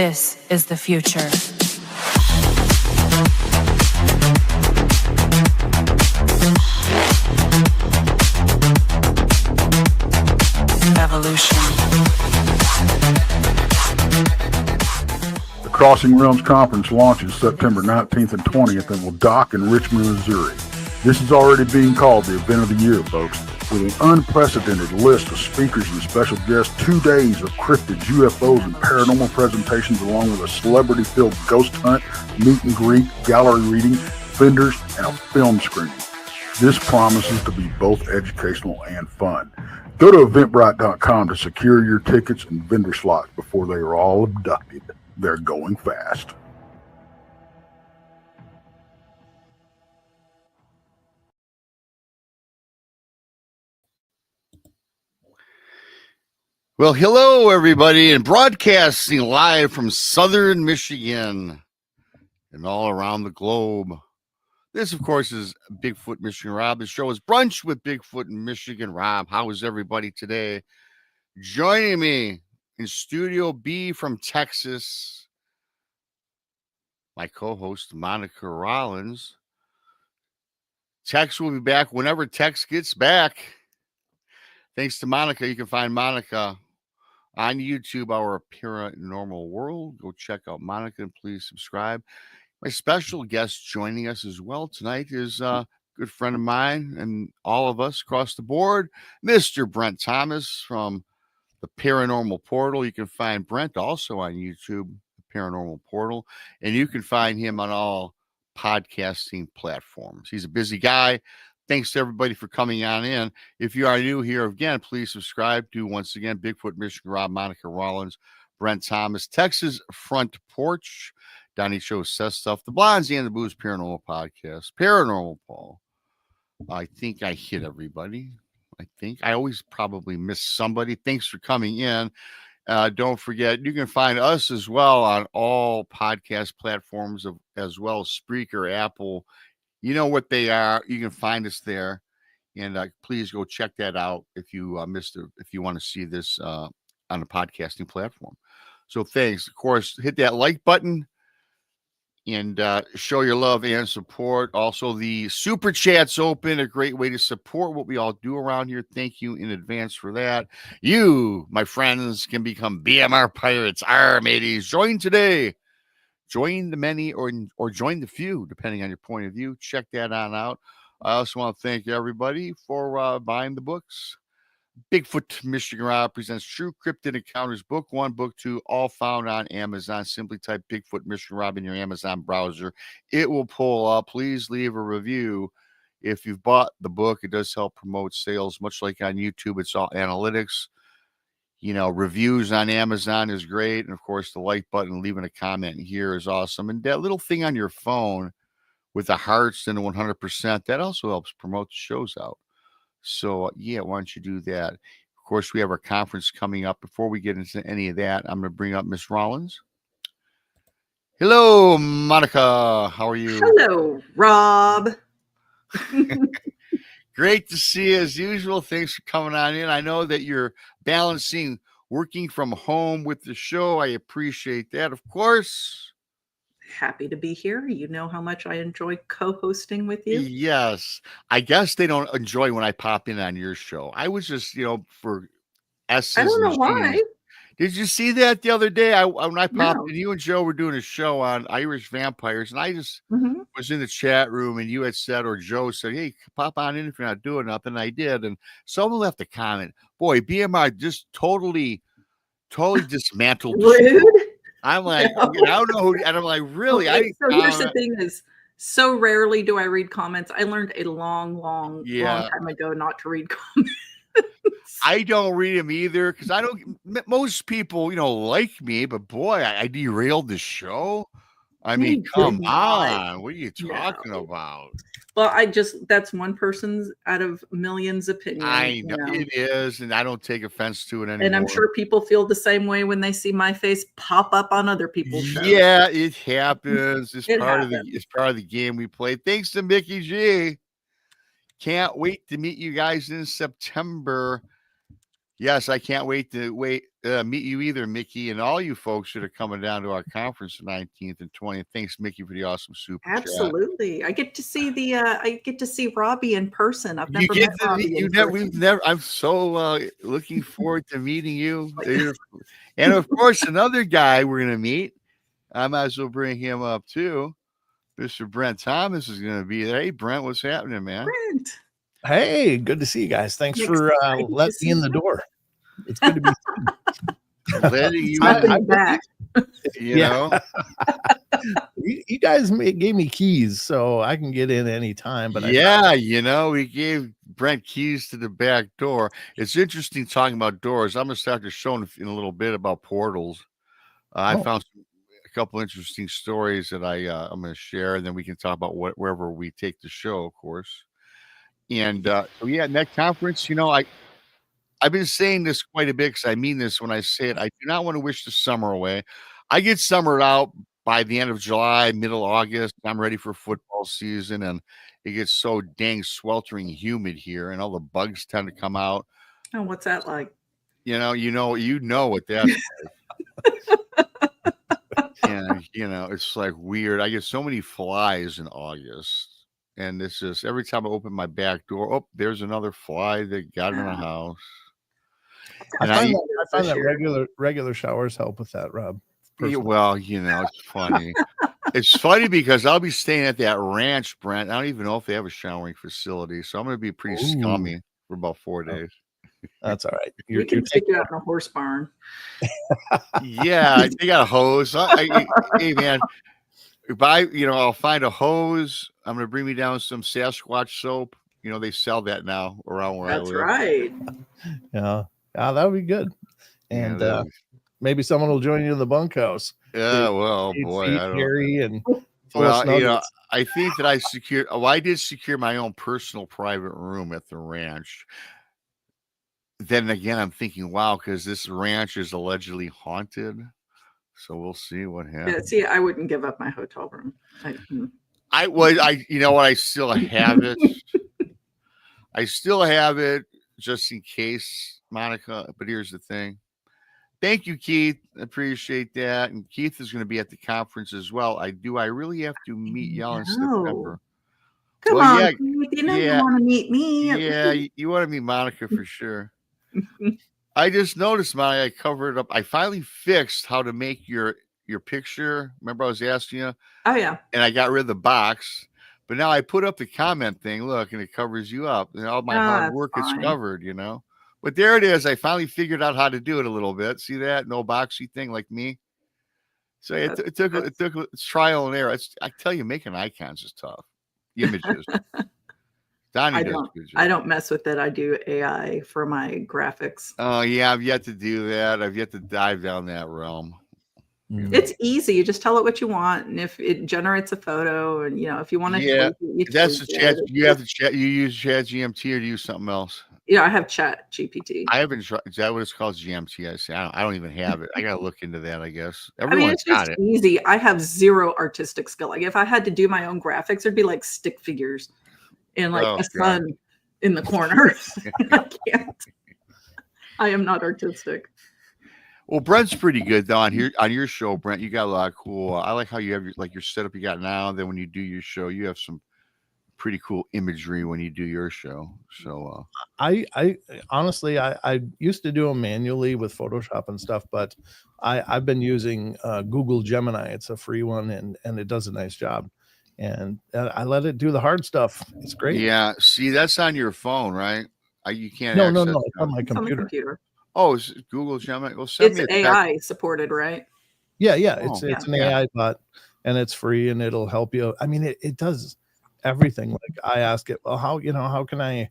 This is the future. Evolution. The Crossing Realms Conference launches September 19th and 20th and will dock in Richmond, Missouri. This is already being called the event of the year, folks. With an unprecedented list of speakers and special guests, 2 days of cryptids, UFOs, and paranormal presentations, along with a celebrity-filled ghost hunt, meet and greet, gallery reading, vendors, and a film screening. This promises to be both educational and fun. Go to eventbrite.com to secure your tickets and vendor slots before they are all abducted. They're going fast. Well, hello, everybody, and broadcasting live from southern Michigan and all around the globe. This, of course, is Bigfoot Michigan Rob. The show is Brunch with Bigfoot and Michigan Rob. How is everybody today? Joining me in Studio B from Texas, my co-host, Monica Rollins. Tex will be back whenever Tex gets back. Thanks to Monica. You can find Monica on YouTube, Our Paranormal World. Go check out Monica and please subscribe. My special guest joining us as well tonight is a good friend of mine and all of us across the board, Mr. Brent Thomas from the Paranormal Portal. You can find Brent also on YouTube, the Paranormal Portal, and you can find him on all podcasting platforms. He's a busy guy. Thanks to everybody for coming on in. If you are new here, again, please subscribe to, once again, Bigfoot Michigan Rob, Monica Rollins, Brent Thomas, Texas Front Porch, Dine Show Says Stuff, the Blondes and the Booze Paranormal Podcast, Paranormal Paul. I think I hit everybody. I always probably miss somebody. Thanks for coming in. Don't forget, you can find us as well on all podcast platforms, as well as Spreaker, Apple. You know what they are. You can find us there, and please go check that out if you missed it. If you want to see this on a podcasting platform. So thanks. Of course, hit that like button and show your love and support. Also, the super chat's open. A great way to support what we all do around here. Thank you in advance for that. You, my friends, can become BMR Pirates. Mateys. Join today. Join the many or join the few, depending on your point of view. Check that on out. I also want to thank everybody for buying the books. Bigfoot Michigan Rob presents True Cryptid Encounters, Book 1, Book 2, all found on Amazon. Simply type Bigfoot Michigan Rob in your Amazon browser. It will pull up. Please leave a review. If you've bought the book, it does help promote sales, much like on YouTube. It's all analytics. You know, reviews on Amazon is great. And, of course, the like button, leaving a comment here is awesome. And that little thing on your phone with the hearts and the 100%, that also helps promote the shows out. So, yeah, why don't you do that? Of course, we have our conference coming up. Before we get into any of that, I'm going to bring up Miss Rollins. Hello, Monica. How are you? Hello, Rob. Great to see you as usual. Thanks for coming on in. I know that you're balancing working from home with the show. I appreciate that, of course. Happy to be here. You know how much I enjoy co-hosting with you. Yes. I guess they don't enjoy when I pop in on your show. I was just, for S's. I don't know why. Did you see that the other day? When I popped No. in, you and Joe were doing a show on Irish vampires, and I just Mhm. was in the chat room, and you had said, or Joe said, hey, pop on in if you're not doing nothing. I did, and someone left a comment. Boy, BMR just totally dismantled the show. Rude. I'm like, No. I don't know who, and I'm like, really? Okay, so here's the thing is, so rarely do I read comments. I learned a long time ago not to read comments. I don't read them either because I don't. Most people, like me, but boy, I derailed the show. I mean, come on, what are you talking about? Well, that's one person's out of millions opinions. I know it is, and I don't take offense to it anymore. And I'm sure people feel the same way when they see my face pop up on other people's shows. Yeah, it happens. It's part happens. of the game we play. Thanks to Mickey G. Can't wait to meet you guys in September. Yes, I can't wait to meet you either, Mickey, and all you folks that are coming down to our conference the 19th and 20th. Thanks, Mickey, for the awesome super chat. Absolutely. I get to see Robbie in person. I've never met Robbie in person. I'm so looking forward to meeting you. And of course, another guy we're gonna meet. I might as well bring him up too. Mr. Brent Thomas is gonna be there. Hey, Brent, what's happening, man? Brent. Hey, good to see you guys. Thanks for letting me in the door. It's good to be letting you back. You know, you guys gave me keys, so I can get in anytime. But we gave Brent keys to the back door. It's interesting talking about doors. I'm gonna start the show in a little bit about portals. I found a couple interesting stories that I'm going to share, and then we can talk about wherever we take the show, of course. And net conference, I've been saying this quite a bit because I mean this when I say it. I do not want to wish the summer away. I get summered out by the end of July, middle August. I'm ready for football season, and it gets so dang sweltering humid here, and all the bugs tend to come out. Oh, what's that like? You know what that's like. And it's like weird. I get so many flies in August. And it's just every time I open my back door, there's another fly that got in the house. And I find that regular showers help with that, Rob. Well, it's funny. It's funny because I'll be staying at that ranch, Brent. I don't even know if they have a showering facility. So I'm going to be pretty scummy for about 4 days. That's all right. You can take you out in a horse barn. Yeah, they got a hose. Hey, man. I'll find a hose. I'm going to bring me down some Sasquatch soap. They sell that now around where I live. That's right. Yeah, that would be good. And maybe someone will join you in the bunkhouse. Yeah, well, boy, I don't know. Well, I think that I did secure my own personal private room at the ranch. Then again, I'm thinking, wow, because this ranch is allegedly haunted. So we'll see what happens. Yeah, see, I wouldn't give up my hotel room. I still have it. I still have it just in case, Monica. But here's the thing. Thank you, Keith. I appreciate that. And Keith is going to be at the conference as well. I really have to meet y'all in September. Come on, Keith. You want to meet me. Yeah, you want to meet Monica for sure. I just noticed, I covered up. I finally fixed how to make your picture. Remember I was asking you? Oh, yeah. And I got rid of the box. But now I put up the comment thing, look, and it covers you up. And all my hard work is covered, But there it is. I finally figured out how to do it a little bit. See that? No boxy thing like me. So it took trial and error. I tell you, making icons is tough. Images. Donnie does a good job. I don't mess with it. I do AI for my graphics. Oh, yeah. I've yet to do that. I've yet to dive down that realm. It's easy. You just tell it what you want, and if it generates a photo, and if you want to, that's the chat. You have to chat. You use Chat GMT or do you use something else? Yeah, I have Chat GPT. I haven't tried. Is that what it's called? GMT? I say I don't even have it. I gotta look into that. I guess it's just easy. I have zero artistic skill. Like if I had to do my own graphics, it'd be like stick figures and like a sun in the corner. I can't. I am not artistic. Well, Brent's pretty good though on your show, Brent. You got a lot of cool. I like how you have your setup you got now. Then when you do your show, you have some pretty cool imagery when you do your show. So I honestly I used to do them manually with Photoshop and stuff, but I've been using Google Gemini. It's a free one and it does a nice job. And I let it do the hard stuff. It's great. Yeah. See, that's on your phone, right? You can't. No. It's on my computer. Oh, it's Google Gemini. Well, it's AI supported, right? Yeah. It's an AI bot, and it's free, and it'll help you. I mean, it does everything. Like I ask it, well, how can I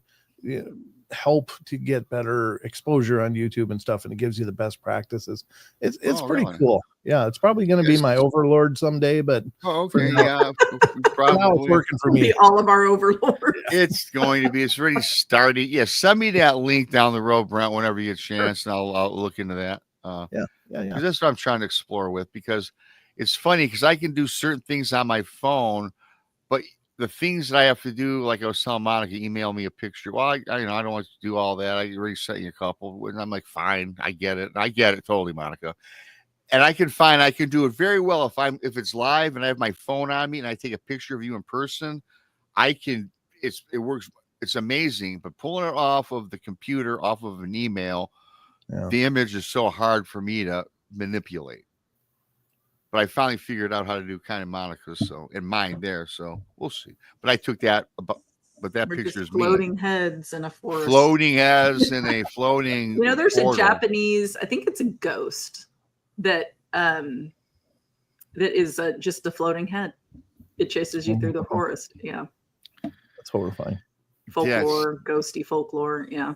help to get better exposure on YouTube and stuff, and it gives you the best practices. It's pretty cool. Yeah, it's probably going to be my overlord someday, but probably now it's working for me. All of our overlords. It's going to be. It's already started. Yeah, send me that link down the road, Brent, whenever you get a chance, and I'll look into that. Yeah. Because that's what I'm trying to explore with. Because it's funny because I can do certain things on my phone, but the things that I have to do, like I was telling Monica, email me a picture. Well, I don't want to do all that. I already sent you a couple. And I'm like, fine, I get it. I get it totally, Monica. And I can do it very well if it's live and I have my phone on me and I take a picture of you in person. It works. It's amazing. But pulling it off of the computer, off of an email, the image is so hard for me to manipulate. But I finally figured out how to do kind of Monica's in mine there. So we'll see. But I took that but that picture is floating heads in a forest. Floating heads in a floating. There's portal. A Japanese, I think it's a ghost that is just a floating head. It chases you through the forest. Yeah. That's horrifying. Folklore, ghosty folklore. Yeah.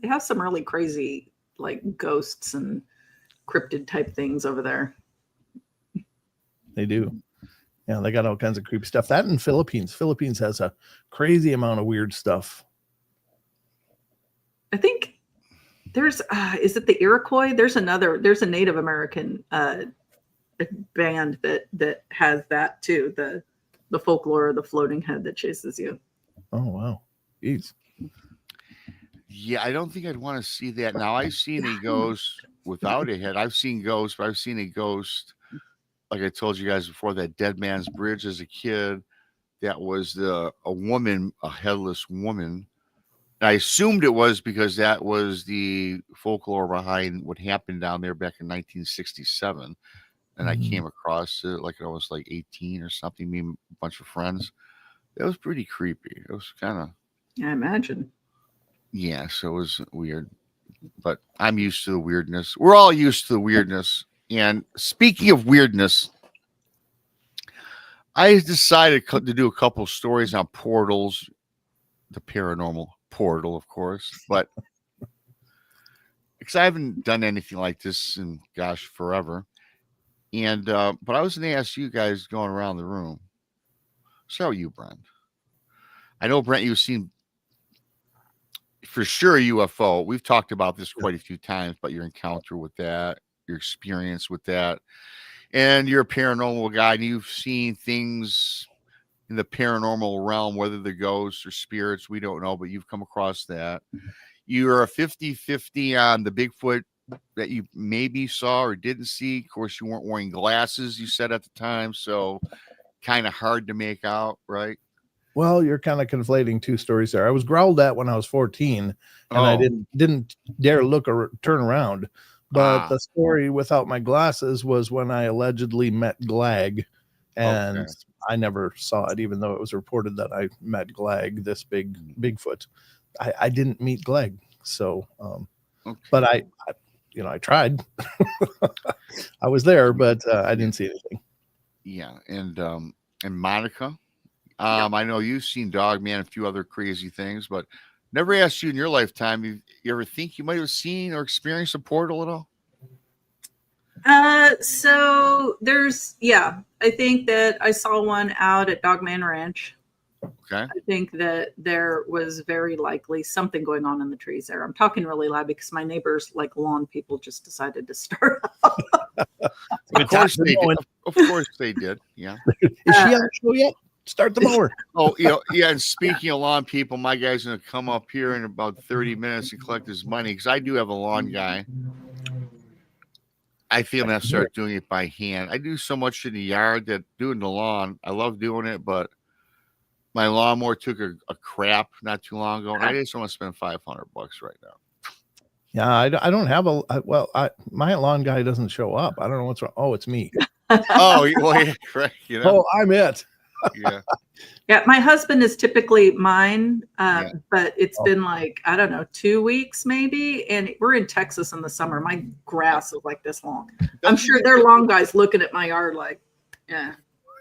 They have some really crazy like ghosts and cryptid type things over there. They do. Yeah, they got all kinds of creepy stuff. That in Philippines. Philippines has a crazy amount of weird stuff. I think there's is it the Iroquois? There's a Native American band that has that too. The folklore of the floating head that chases you. Oh wow. Jeez. Yeah, I don't think I'd want to see that. Now I've seen a ghost without a head. I've seen ghosts, but I've seen a ghost. Like I told you guys before, that Dead Man's Bridge as a kid, that was a woman, a headless woman. And I assumed it was because that was the folklore behind what happened down there back in 1967. And I came across it like I was like 18 or something, me and a bunch of friends. It was pretty creepy. It was kind of... I imagine. Yeah, so it was weird. But I'm used to the weirdness. We're all used to the weirdness. And speaking of weirdness, I decided to do a couple stories on portals, the paranormal portal, of course, but because I haven't done anything like this in, gosh, forever. And, but I was going to ask you guys going around the room. So you, Brent. I know, Brent, you've seen for sure a UFO. We've talked about this quite a few times, but your encounter with that, your experience with that, and you're a paranormal guy, and you've seen things in the paranormal realm, whether they're ghosts or spirits, we don't know, but you've come across that. You're a 50-50 on the Bigfoot that you maybe saw or didn't see. Of course, you weren't wearing glasses, you said at the time, so kind of hard to make out, right? Well, you're kind of conflating two stories there. I was growled at when I was 14, and I didn't dare look or turn around. But the story without my glasses was when I allegedly met Glag, and I never saw it, even though it was reported that I met Glag, this big Bigfoot. I didn't meet Glag, so but I I tried. I was there, but I didn't see anything. Yeah, and Monica, I know you've seen Dogman and a few other crazy things, but never asked you in your lifetime, you ever think you might have seen or experienced a portal at all? So there's, I think that I saw one out at Dogman Ranch. Okay. I think that there was very likely something going on in the trees there. I'm talking really loud because my neighbors, like lawn people, just decided to start up. Of course they did. Of course they did. Yeah. Is she on the show yet? Start the mower. Oh, yeah. And speaking of lawn people, my guy's going to come up here in about 30 minutes and collect his money because I do have a lawn guy. I feel I'm going to start doing it by hand. I do so much in the yard that doing the lawn, I love doing it, but my lawnmower took a crap not too long ago, and I just want to spend $500 right now. Yeah, I don't have my lawn guy doesn't show up. I don't know what's wrong. Oh, it's me. Oh, well, yeah, correct. Oh, I'm it. Yeah. Yeah, my husband is typically mine, but it's been like, I don't know, 2 weeks maybe, and we're in Texas in the summer. My grass is like this long. I'm sure their lawn guys looking at my yard like, yeah.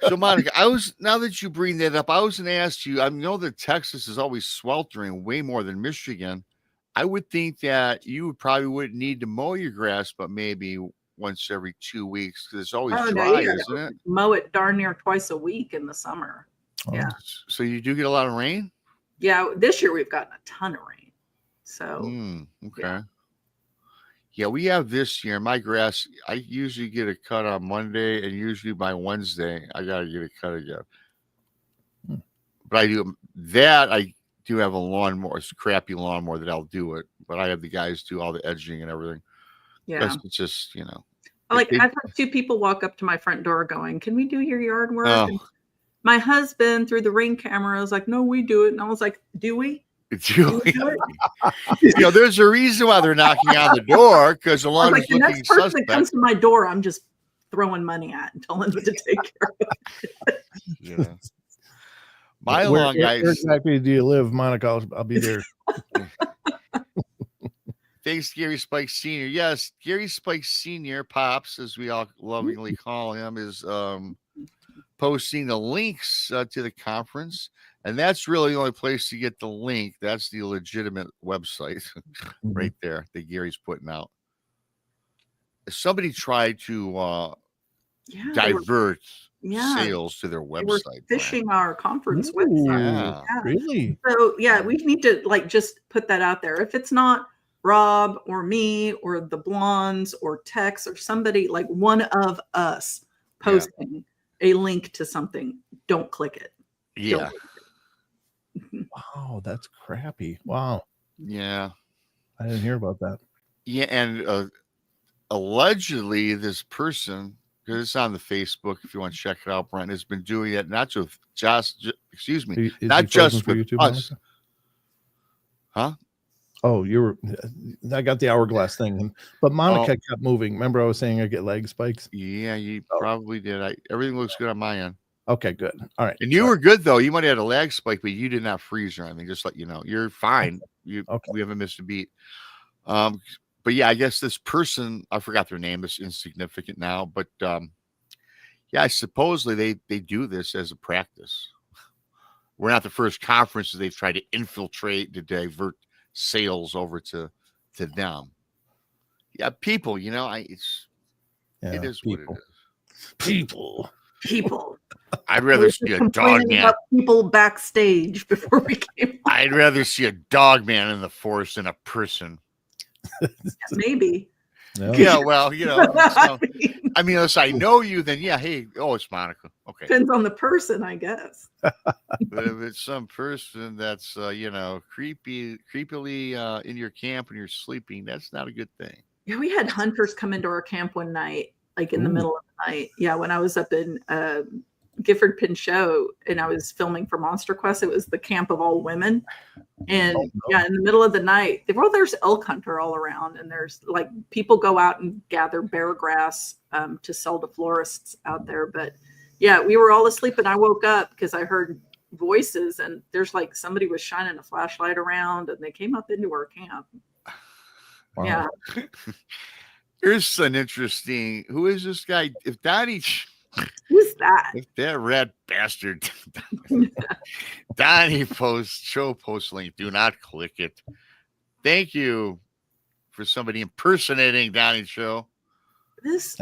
So, Monica, now that you bring that up, I was going to ask you, I know that Texas is always sweltering way more than Michigan. I would think that you probably wouldn't need to mow your grass, but maybe once every 2 weeks because it's always dry, isn't it? Mow it darn near twice a week in the summer. Yeah. So you do get a lot of rain? Yeah. This year we've gotten a ton of rain. So, okay. Yeah, we have this year. My grass, I usually get a cut on Monday, and usually by Wednesday, I got to get a cut again. but I do have a lawnmower, it's a crappy lawnmower that I'll do it, but I have the guys do all the edging and everything. Yeah. It's just, I've had 2 people walk up to my front door going, "Can we do your yard work?" Oh. And my husband through the Ring camera was like, "No, we do it." And I was like, "Do we?" There's a reason why they're knocking on the door, because a lot of the next person that comes to my door, I'm just throwing money at and telling them to take care of it. Yeah. My long guys. Where exactly do you live, Monica? I'll be there. Thanks, Gary Spike Sr. Yes, Gary Spike Sr., Pops, as we all lovingly call him, is posting the links to the conference. And that's really the only place to get the link. That's the legitimate website right there that Gary's putting out. Somebody tried to divert sales to their website. They were phishing our conference website. Yeah. Really? So, we need to just put that out there. If it's not Rob or me or the Blondes or Tex or somebody, like one of us posting a link to something, don't click it. Yeah. Wow, that's crappy. Wow. Yeah. I didn't hear about that. Yeah, and allegedly this person, because it's on the Facebook, if you want to check it out, Brent, has been doing it not just not just with YouTube, us. Monica? Huh? Oh, I got the hourglass thing, but Monica kept moving. Remember I was saying I get leg spikes? Yeah, you probably did. Everything looks good on my end. Okay, good. All right. And you were good, though. You might have had a lag spike, but you did not freeze or anything. Just let you know. You're fine. We haven't missed a beat. But yeah, I guess this person, I forgot their name. It's insignificant now. But supposedly they do this as a practice. We're not the first conferences they've tried to infiltrate to divert sales over to them. Yeah, people, it is what it is. People. I'd rather see a dog man. People backstage before we came. I'd rather see a dog man in the forest than a person. Maybe. No. Yeah, well, unless I know you, then it's Monica. Okay. Depends on the person, I guess. But if it's some person that's creepily in your camp and you're sleeping, that's not a good thing. Yeah, we had hunters come into our camp one night, like in the middle of the night. Yeah, when I was up in Gifford Pinchot and I was filming for Monster Quest, it was the camp of all women. And in the middle of the night, there's elk hunter all around, and there's like people go out and gather bear grass to sell to florists out there. But we were all asleep, and I woke up because I heard voices, and there's like somebody was shining a flashlight around, and they came up into our camp. Wow. Yeah. Here's an interesting. Who is this guy? If Donnie. Who's that? If that rat bastard. Donnie show post link. Do not click it. Thank you for somebody impersonating Donnie's show. This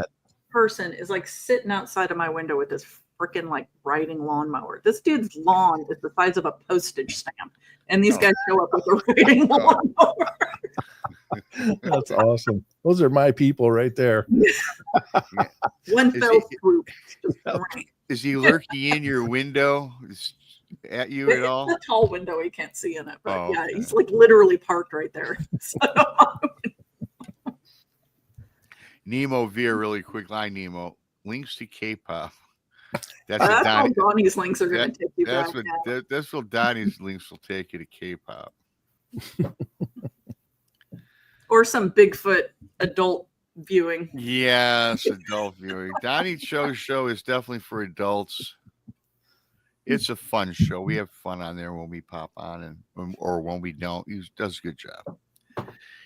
person is like sitting outside of my window with this freaking like riding lawnmower. This dude's lawn is the size of a postage stamp, and these guys show up with a riding lawnmower. That's awesome. Those are my people right there. One fell swoop. Is he lurking in your window at you at all? It's a tall window. He can't see in it. But he's like literally parked right there. Nemo Veer, really quick line, Nemo. Links to K-pop. That's how Donnie's links are going to take you back. That's what Donnie's links will take you to K-pop. Or some Bigfoot adult viewing. Yes, adult viewing. Donnie show is definitely for adults. It's a fun show. We have fun on there when we pop on or when we don't. He does a good job.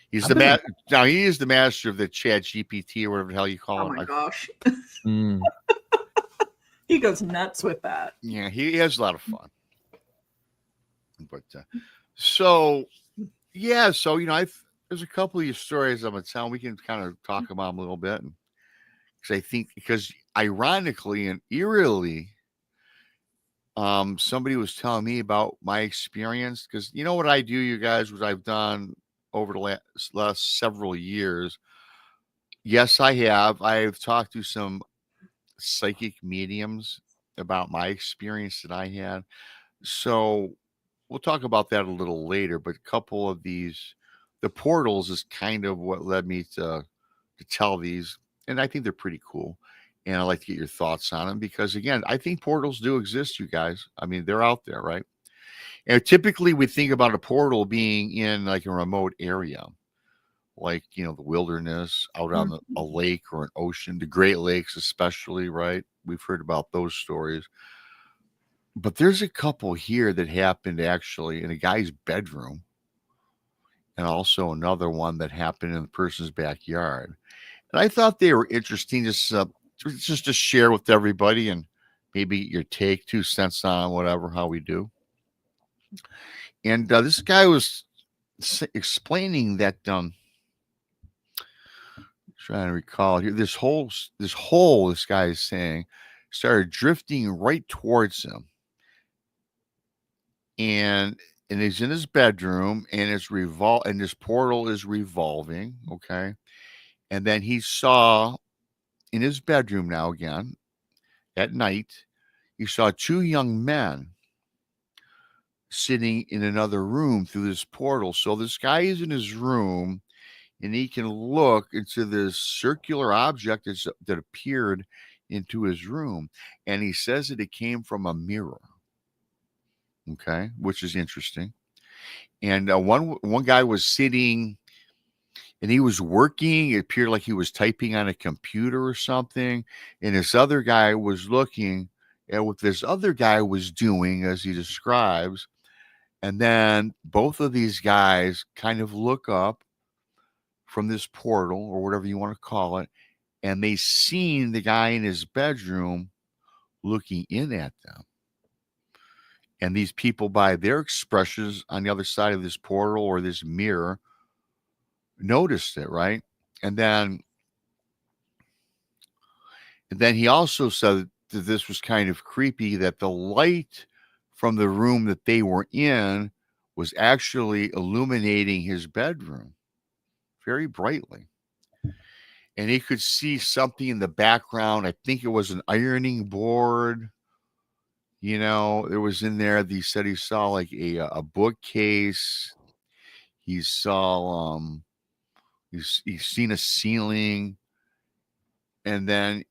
He's now he is the master of the Chat GPT or whatever the hell you call it. Oh my gosh. He goes nuts with that. Yeah, he has a lot of fun. But so there's a couple of your stories I'm going to tell. We can kind of talk about them a little bit. Because ironically and eerily, somebody was telling me about my experience. Because you know what I do, you guys, what I've done over the last several years. Yes, I have. I've talked to some psychic mediums about my experience that I had. So we'll talk about that a little later, but a couple of these, the portals is kind of what led me to tell these, and I think they're pretty cool. And I'd like to get your thoughts on them because, again, I think portals do exist, you guys. I mean, they're out there, right? And typically we think about a portal being in like a remote area, like, the wilderness, out on a lake or an ocean, the Great Lakes, especially, right? We've heard about those stories. But there's a couple here that happened actually in a guy's bedroom, and also another one that happened in the person's backyard. And I thought they were interesting just to share with everybody and maybe your take, 2 cents on whatever, how we do. And this guy was explaining that, trying to recall here, this hole this guy is saying started drifting right towards him. And he's in his bedroom, and and this portal is revolving, okay? And then he saw in his bedroom now again at night, he saw 2 young men sitting in another room through this portal. So this guy is in his room, and he can look into this circular object that appeared into his room, and he says that it came from a mirror. Okay, which is interesting. And one guy was sitting, and he was working. It appeared like he was typing on a computer or something. And this other guy was looking at what this other guy was doing, as he describes. And then both of these guys kind of look up from this portal, or whatever you want to call it, and they seen the guy in his bedroom looking in at them. And these people, by their expressions on the other side of this portal or this mirror, noticed it, right? And then he also said that this was kind of creepy, that the light from the room that they were in was actually illuminating his bedroom very brightly. And he could see something in the background. I think it was an ironing board. It was in there. He said he saw like a bookcase. He saw he's seen a ceiling, and then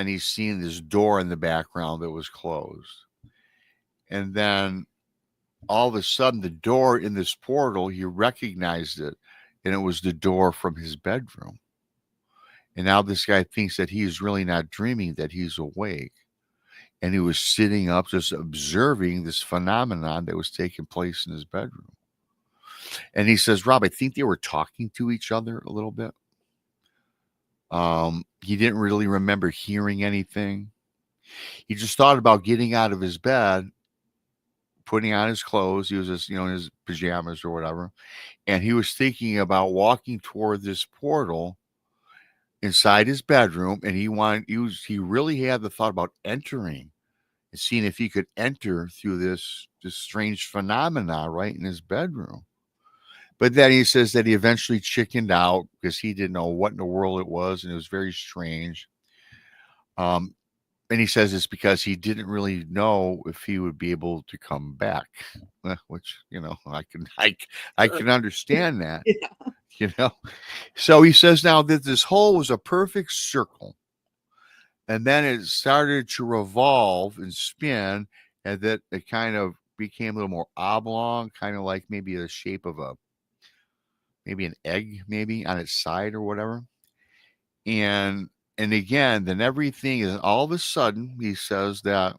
he's seen this door in the background that was closed. And then all of a sudden, the door in this portal, he recognized it, and it was the door from his bedroom. And now this guy thinks that he's really not dreaming, that he's awake. And he was sitting up just observing this phenomenon that was taking place in his bedroom. And he says, Rob, I think they were talking to each other a little bit. He didn't really remember hearing anything. He just thought about getting out of his bed, putting on his clothes. He was just, in his pajamas or whatever. And he was thinking about walking toward this portal inside his bedroom. And he really had the thought about entering and seeing if he could enter through this strange phenomena right in his bedroom. But then he says that he eventually chickened out because he didn't know what in the world it was, and it was very strange. And he says it's because he didn't really know if he would be able to come back, which, I can understand that. Yeah. So he says now that this hole was a perfect circle. And then it started to revolve and spin, and that it kind of became a little more oblong, kind of like maybe the shape of maybe an egg, maybe on its side or whatever. And again, then everything is all of a sudden, he says that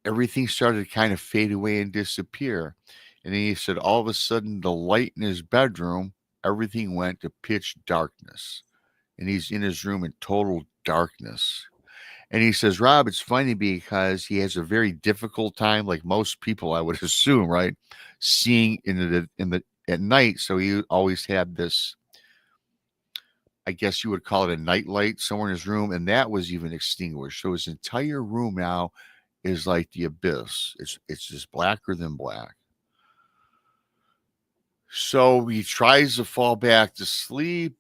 everything started to kind of fade away and disappear. And then he said all of a sudden, the light in his bedroom, everything went to pitch darkness. And he's in his room in total darkness. And he says, Rob, it's funny because he has a very difficult time, like most people, I would assume, right, seeing at night. So he always had this, I guess you would call it a night light somewhere in his room, and that was even extinguished. So his entire room now is like the abyss. It's just blacker than black. So he tries to fall back to sleep.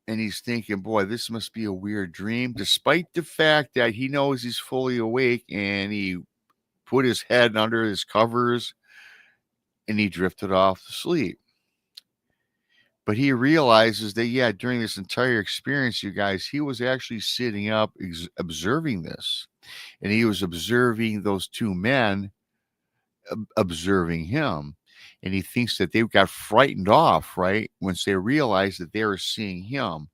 And he's thinking, boy, this must be a weird dream, despite the fact that he knows he's fully awake, and he put his head under his covers, and he drifted off to sleep. But he realizes that, yeah, during this entire experience, you guys, he was actually sitting up, observing this. And he was observing those two men observing him. And he thinks that they got frightened off, right? Once they realized that they were seeing him.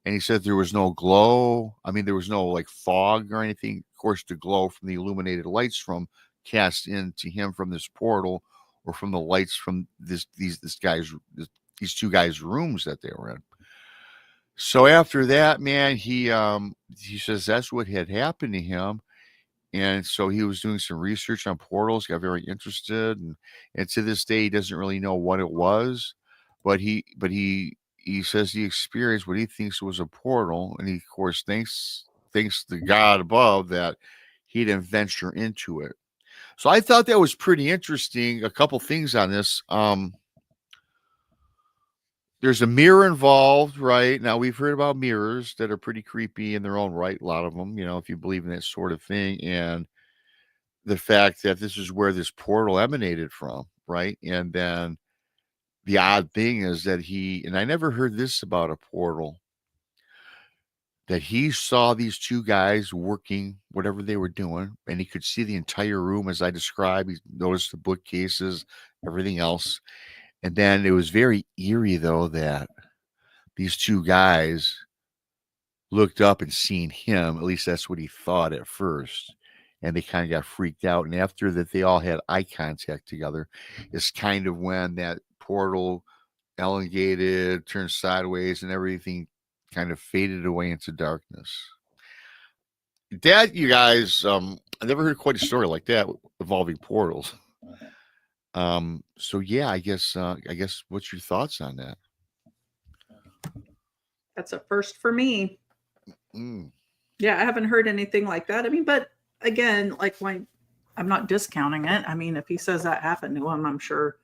And he said there was no glow. I mean, there was no like fog or anything. Of course, the glow from the illuminated lights from cast into him from this portal, or from the lights from these two guys' rooms that they were in. So after that, man, he says that's what had happened to him. And so he was doing some research on portals, got very interested, and to this day he doesn't really know what it was, but he says he experienced what he thinks was a portal, and he of course thinks the God above that he didn't venture into it. So I thought that was pretty interesting. A couple things on this. There's a mirror involved, right? Now, we've heard about mirrors that are pretty creepy in their own right, a lot of them, if you believe in that sort of thing. And the fact that this is where this portal emanated from, right? And then the odd thing is that and I never heard this about a portal, that he saw these two guys working whatever they were doing, and he could see the entire room as I described. He noticed the bookcases, everything else. And then it was very eerie, though, that these two guys looked up and seen him. At least that's what he thought at first. And they kind of got freaked out. And after that, they all had eye contact together. It's kind of when that portal elongated, turned sideways, and everything kind of faded away into darkness. That, you guys, I never heard quite a story like that involving portals. So yeah, I guess what's your thoughts on that? That's a first for me. Yeah, I haven't heard anything like that. I mean, but again, I'm not discounting it. I mean, if he says that happened to him, I'm sure.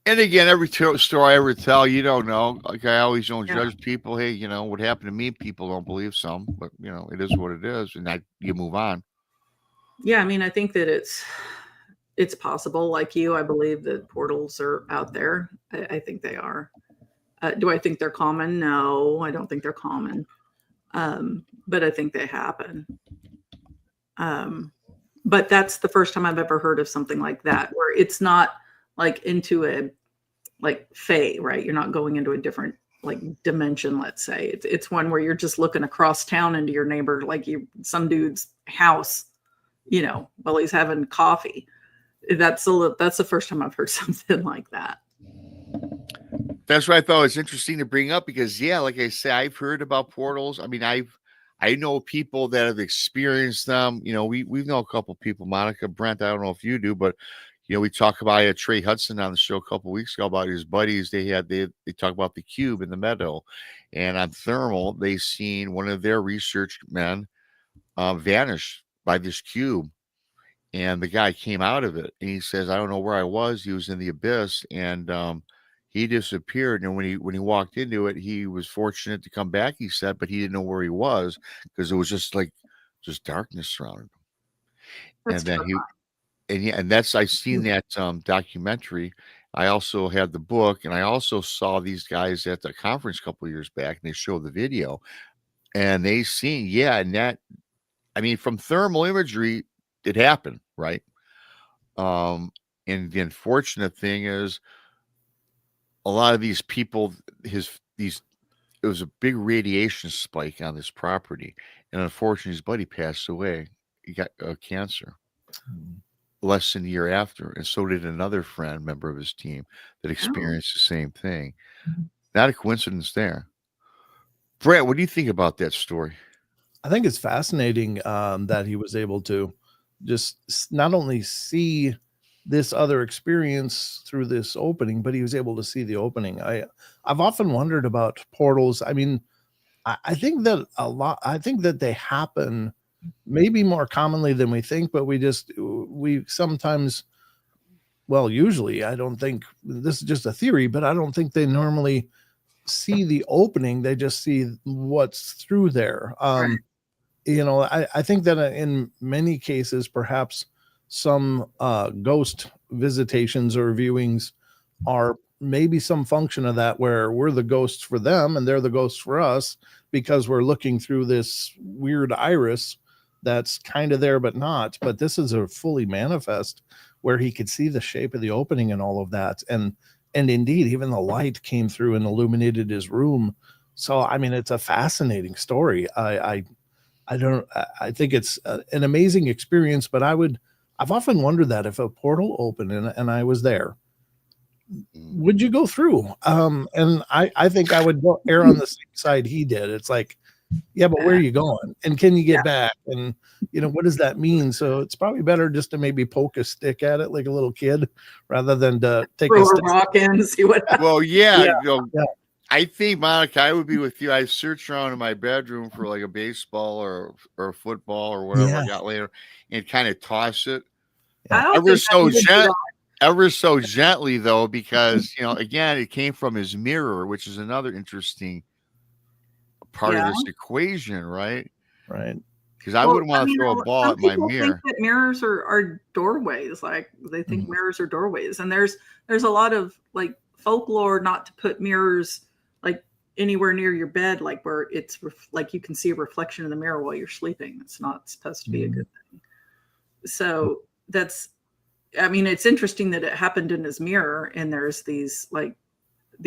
And again, every story I ever tell, you don't know. Like, I always don't judge people. Hey, what happened to me, people don't believe some, but it is what it is, and you move on. Yeah, I mean, I think that it's possible. Like you, I believe that portals are out there. I think they are. Do I think they're common? No, I don't think they're common. But I think they happen. But that's the first time I've ever heard of something like that, where it's not like into a fae, right? You're not going into a different dimension, let's say. It's one where you're just looking across town into your neighbor, some dude's house, while he's having coffee. That's the first time I've heard something like that. That's what I thought was interesting to bring up, because like I say, I've heard about portals. I mean, I know people that have experienced them. We know a couple people, Monica, Brent. I don't know if you do, but we talk about, I had Trey Hudson on the show a couple of weeks ago about his buddies. They talk about the cube in the meadow, and on Thermal, they seen one of their research men vanish by this cube. And the guy came out of it, and he says, I don't know where I was. He was in the abyss, and he disappeared. And when he walked into it, he was fortunate to come back, he said, but he didn't know where he was, because it was just darkness surrounding him. That's and then I've seen that documentary. I also had the book, and I also saw these guys at the conference a couple of years back, and they showed the video, and they seen, and that, I mean, from thermal imagery, it happened, right? And the unfortunate thing is, a lot of these people, it was a big radiation spike on this property, and unfortunately, his buddy passed away. He got cancer less than a year after, and so did another member of his team, that experienced the same thing. Not a coincidence there. Brent, what do you think about that story? I think it's fascinating that he was able to just not only see this other experience through this opening, but he was able to see the opening. I've often wondered about portals. I mean, I think that they happen maybe more commonly than we think, but we sometimes, well, usually, I don't think, this is just a theory, but I don't think they normally see the opening. They just see what's through there. Right. I think that in many cases, perhaps some ghost visitations or viewings are maybe some function of that, where we're the ghosts for them and they're the ghosts for us, because we're looking through this weird iris that's kind of there but not. But this is a fully manifest where he could see the shape of the opening and all of that, and indeed even the light came through and illuminated his room. So I mean, it's a fascinating story. I think it's an amazing experience, but I've often wondered that if a portal opened and I was there, would you go through? And I think I would err on the same side he did. It's like, yeah, but where are you going? And can you get back? And, what does that mean? So it's probably better just to maybe poke a stick at it like a little kid rather than to take throw a rock in and see what happens. Well, I think, Monica, I would be with you. I searched around in my bedroom for like a baseball or a football or whatever I got later and kind of toss it. Ever so gently, though, because, again, it came from his mirror, which is another interesting part of this equation, right? Right. Because I wouldn't want to throw a ball at my mirror. Think that mirrors are doorways. Like they think mirrors are doorways, and there's a lot of like folklore not to put mirrors like anywhere near your bed, like where it's like you can see a reflection in the mirror while you're sleeping. It's not supposed to be a good thing. So it's interesting that it happened in his mirror, and there's these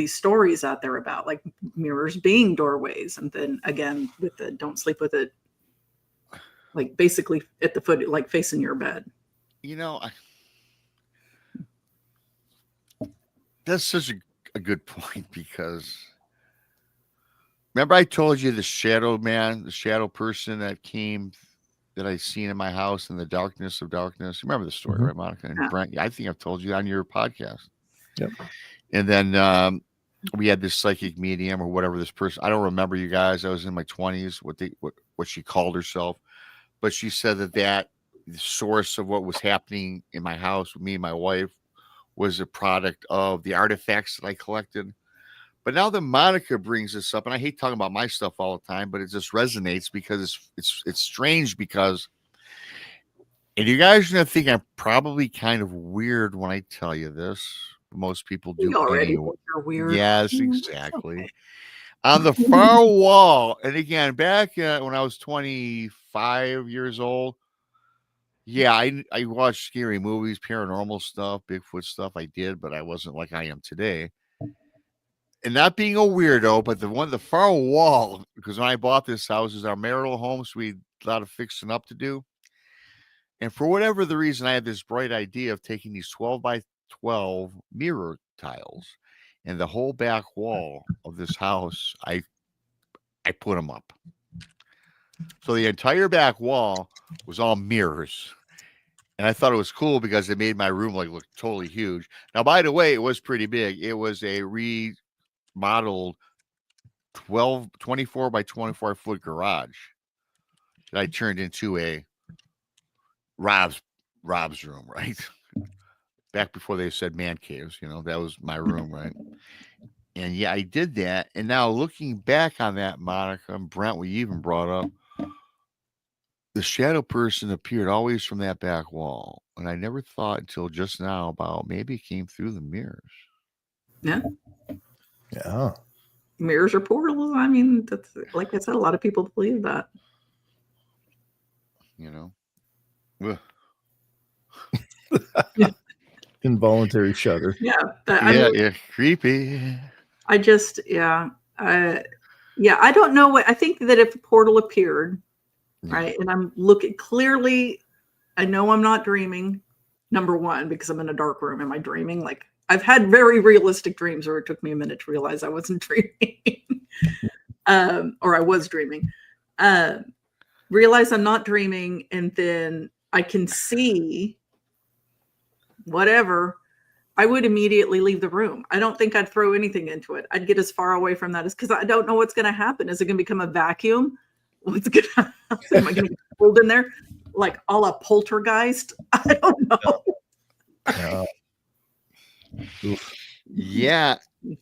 stories out there about like mirrors being doorways, and then again with the don't sleep with it, like basically at the foot, like facing your bed. That's such a good point, because remember I told you the shadow person that I seen in my house in the darkness of darkness. Remember the story, right, Monica? And Brent, I think I've told you on your podcast. Yep. And then we had this psychic medium or whatever this person. I don't remember, you guys. I was in my 20s. What she called herself, but she said that the source of what was happening in my house with me and my wife was a product of the artifacts that I collected. But now that Monica brings this up, and I hate talking about my stuff all the time, but it just resonates because it's strange, because, and you guys are going to think I'm probably kind of weird when I tell you this. Most people do. You already think you're weird. Yes, exactly. Okay. On the far wall, and again, back when I was 25 years old, I watched scary movies, paranormal stuff, Bigfoot stuff. I did, but I wasn't like I am today. And not being a weirdo, but the far wall, because when I bought this house, is our marital home, so we had a lot of fixing up to do. And for whatever the reason, I had this bright idea of taking these 12 by 12 mirror tiles, and the whole back wall of this house, I put them up. So the entire back wall was all mirrors. And I thought it was cool because it made my room look totally huge. Now, by the way, it was pretty big. It was a remodeled 24 by 24 foot garage that I turned into a Rob's room, right? Back before they said man caves, that was my room, right? And I did that. And now looking back on that, Monica and Brent, we even brought up, the shadow person appeared always from that back wall. And I never thought until just now about maybe it came through the mirrors. Yeah. Yeah. Mirrors are portals. I mean, that's, like I said, a lot of people believe that. Involuntary shudder. Yeah. Creepy. I just, I don't know what, I think that if a portal appeared, right, and I'm looking clearly, I know I'm not dreaming, number one, because I'm in a dark room. Am I dreaming? Like, I've had very realistic dreams where it took me a minute to realize I wasn't dreaming, or I was dreaming. Realize I'm not dreaming, and then I can see whatever, I would immediately leave the room. I don't think I'd throw anything into it. I'd get as far away from that as, because I don't know what's going to happen. Is it going to become a vacuum? What's going to happen? Am I going to get pulled in there like a la Poltergeist? I don't know. Yeah,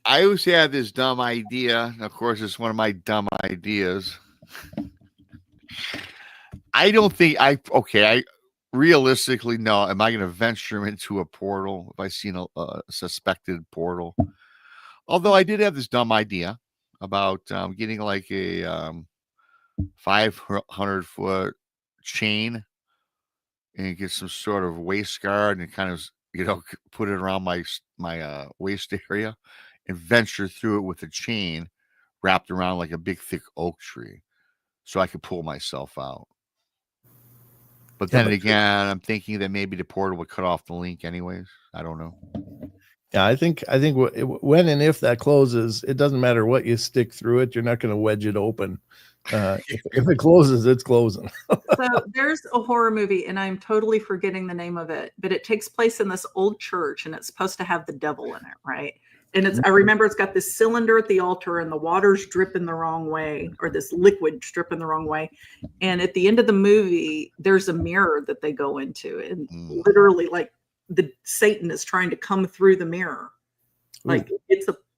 I always had this dumb idea. Of course, it's one of my dumb ideas. I don't think realistically, no. Am I going to venture into a portal if I seen a suspected portal? Although I did have this dumb idea about getting like a 500-foot chain and get some sort of waist guard and kind of, put it around my waist area and venture through it with a chain wrapped around like a big thick oak tree so I could pull myself out. But then again, I'm thinking that maybe the portal would cut off the link anyways. I don't know. Yeah, I think when and if that closes, it doesn't matter what you stick through it. You're not going to wedge it open. If it closes, it's closing. So there's a horror movie, and I'm totally forgetting the name of it, but it takes place in this old church, and it's supposed to have the devil in it, right? And I remember it's got this cylinder at the altar, and the water's dripping the wrong way, or this liquid dripping the wrong way. And at the end of the movie, there's a mirror that they go into, and literally, like, the Satan is trying to come through the mirror. Like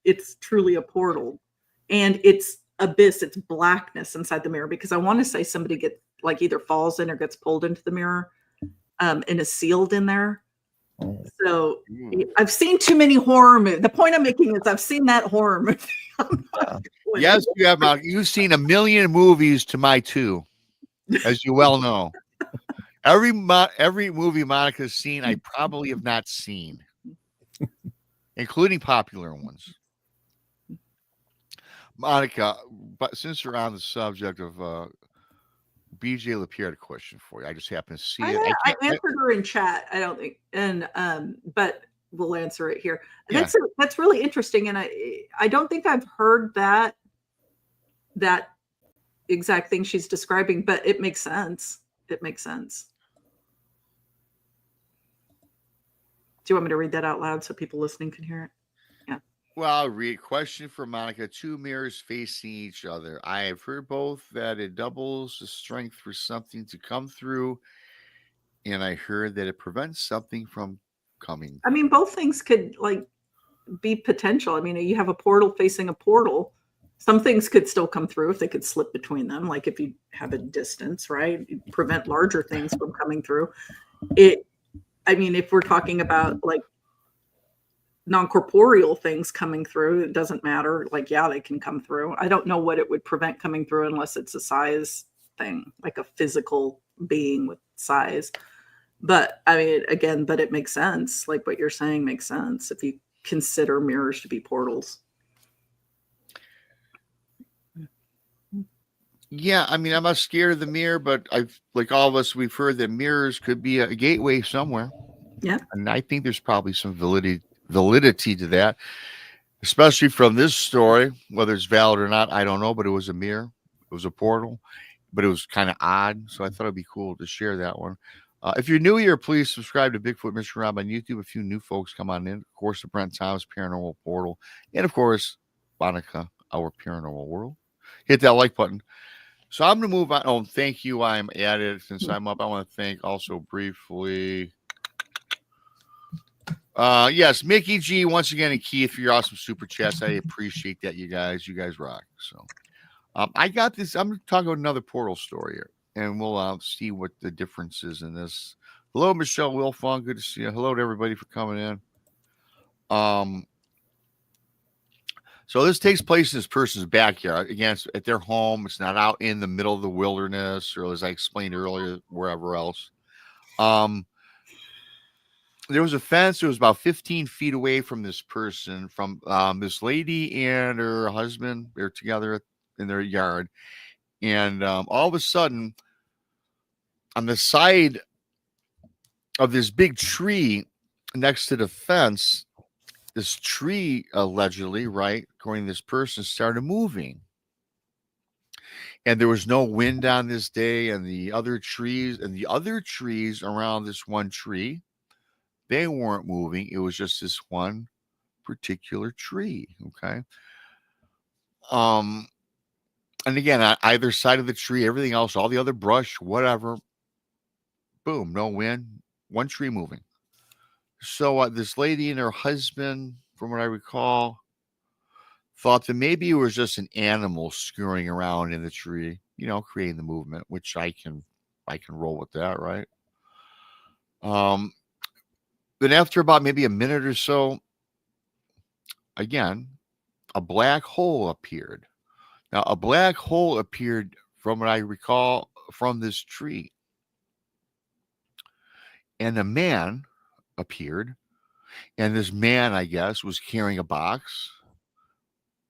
it's truly a portal, and it's abyss, it's blackness inside the mirror, because I want to say somebody gets like either falls in or gets pulled into the mirror and is sealed in there. So I've seen too many horror movies. The point I'm making is I've seen that horror movie. Yes, you have. You've seen 1 million movies to my 2, as you well know. Every movie Monica's seen, I probably have not seen, including popular ones. Monica, but since we're on the subject of BJ LaPierre, had a question for you. I just happened to see it. I answered her in chat, I don't think, and but we'll answer it here. Yeah. That's really interesting, and I don't think I've heard that exact thing she's describing, but it makes sense. It makes sense. Do you want me to read that out loud so people listening can hear it? Yeah. Well, I'll read. Question for Monica. 2 mirrors facing each other. I have heard both that it doubles the strength for something to come through, and I heard that it prevents something from coming. I mean, both things could like be potential. I mean, you have a portal facing a portal. Some things could still come through if they could slip between them. Like if you have a distance, right? You prevent larger things from coming through. I mean, if we're talking about like non-corporeal things coming through, it doesn't matter. Like, yeah, they can come through. I don't know what it would prevent coming through unless it's a size thing, like a physical being with size. But I mean, again, but it makes sense. Like what you're saying makes sense if you consider mirrors to be portals. Yeah, I mean, I'm not scared of the mirror, but like all of us, we've heard that mirrors could be a gateway somewhere. Yeah. And I think there's probably some validity to that, especially from this story. Whether it's valid or not, I don't know, but it was a mirror. It was a portal, but it was kind of odd. So I thought it'd be cool to share that one. If you're new here, please subscribe to Bigfoot Michiganrob on YouTube. A few new folks come on in. Of course, the Brent Thomas Paranormal Portal. And of course, Monica, our Paranormal World. Hit that like button. So I'm going to move on. Oh, thank you. I'm at it. Since I'm up, I want to thank also briefly. Yes, Mickey G, once again, and Keith for your awesome super chats. I appreciate that, you guys. You guys rock. So I got this. I'm going to talk about another portal story here, and we'll see what the difference is in this. Hello, Michelle Wilfong. Good to see you. Hello to everybody for coming in. So this takes place in this person's backyard. Again, it's at their home. It's not out in the middle of the wilderness, or as I explained earlier, wherever else. There was a fence that was about 15 feet away from this person, from this lady and her husband. They're together in their yard. And all of a sudden, on the side of this big tree next to the fence, this tree allegedly, right, according to this person, started moving. And there was no wind on this day, and the other trees around this one tree, they weren't moving. It was just this one particular tree. Okay. And again, on either side of the tree, everything else, all the other brush, whatever, boom, no wind, one tree moving. So this lady and her husband, from what I recall, thought that maybe it was just an animal scurrying around in the tree, creating the movement, which I can roll with that, right? Then after about maybe a minute or so, again, a black hole appeared. Now, a black hole appeared, from what I recall, from this tree. And a man appeared. And this man, I guess, was carrying a box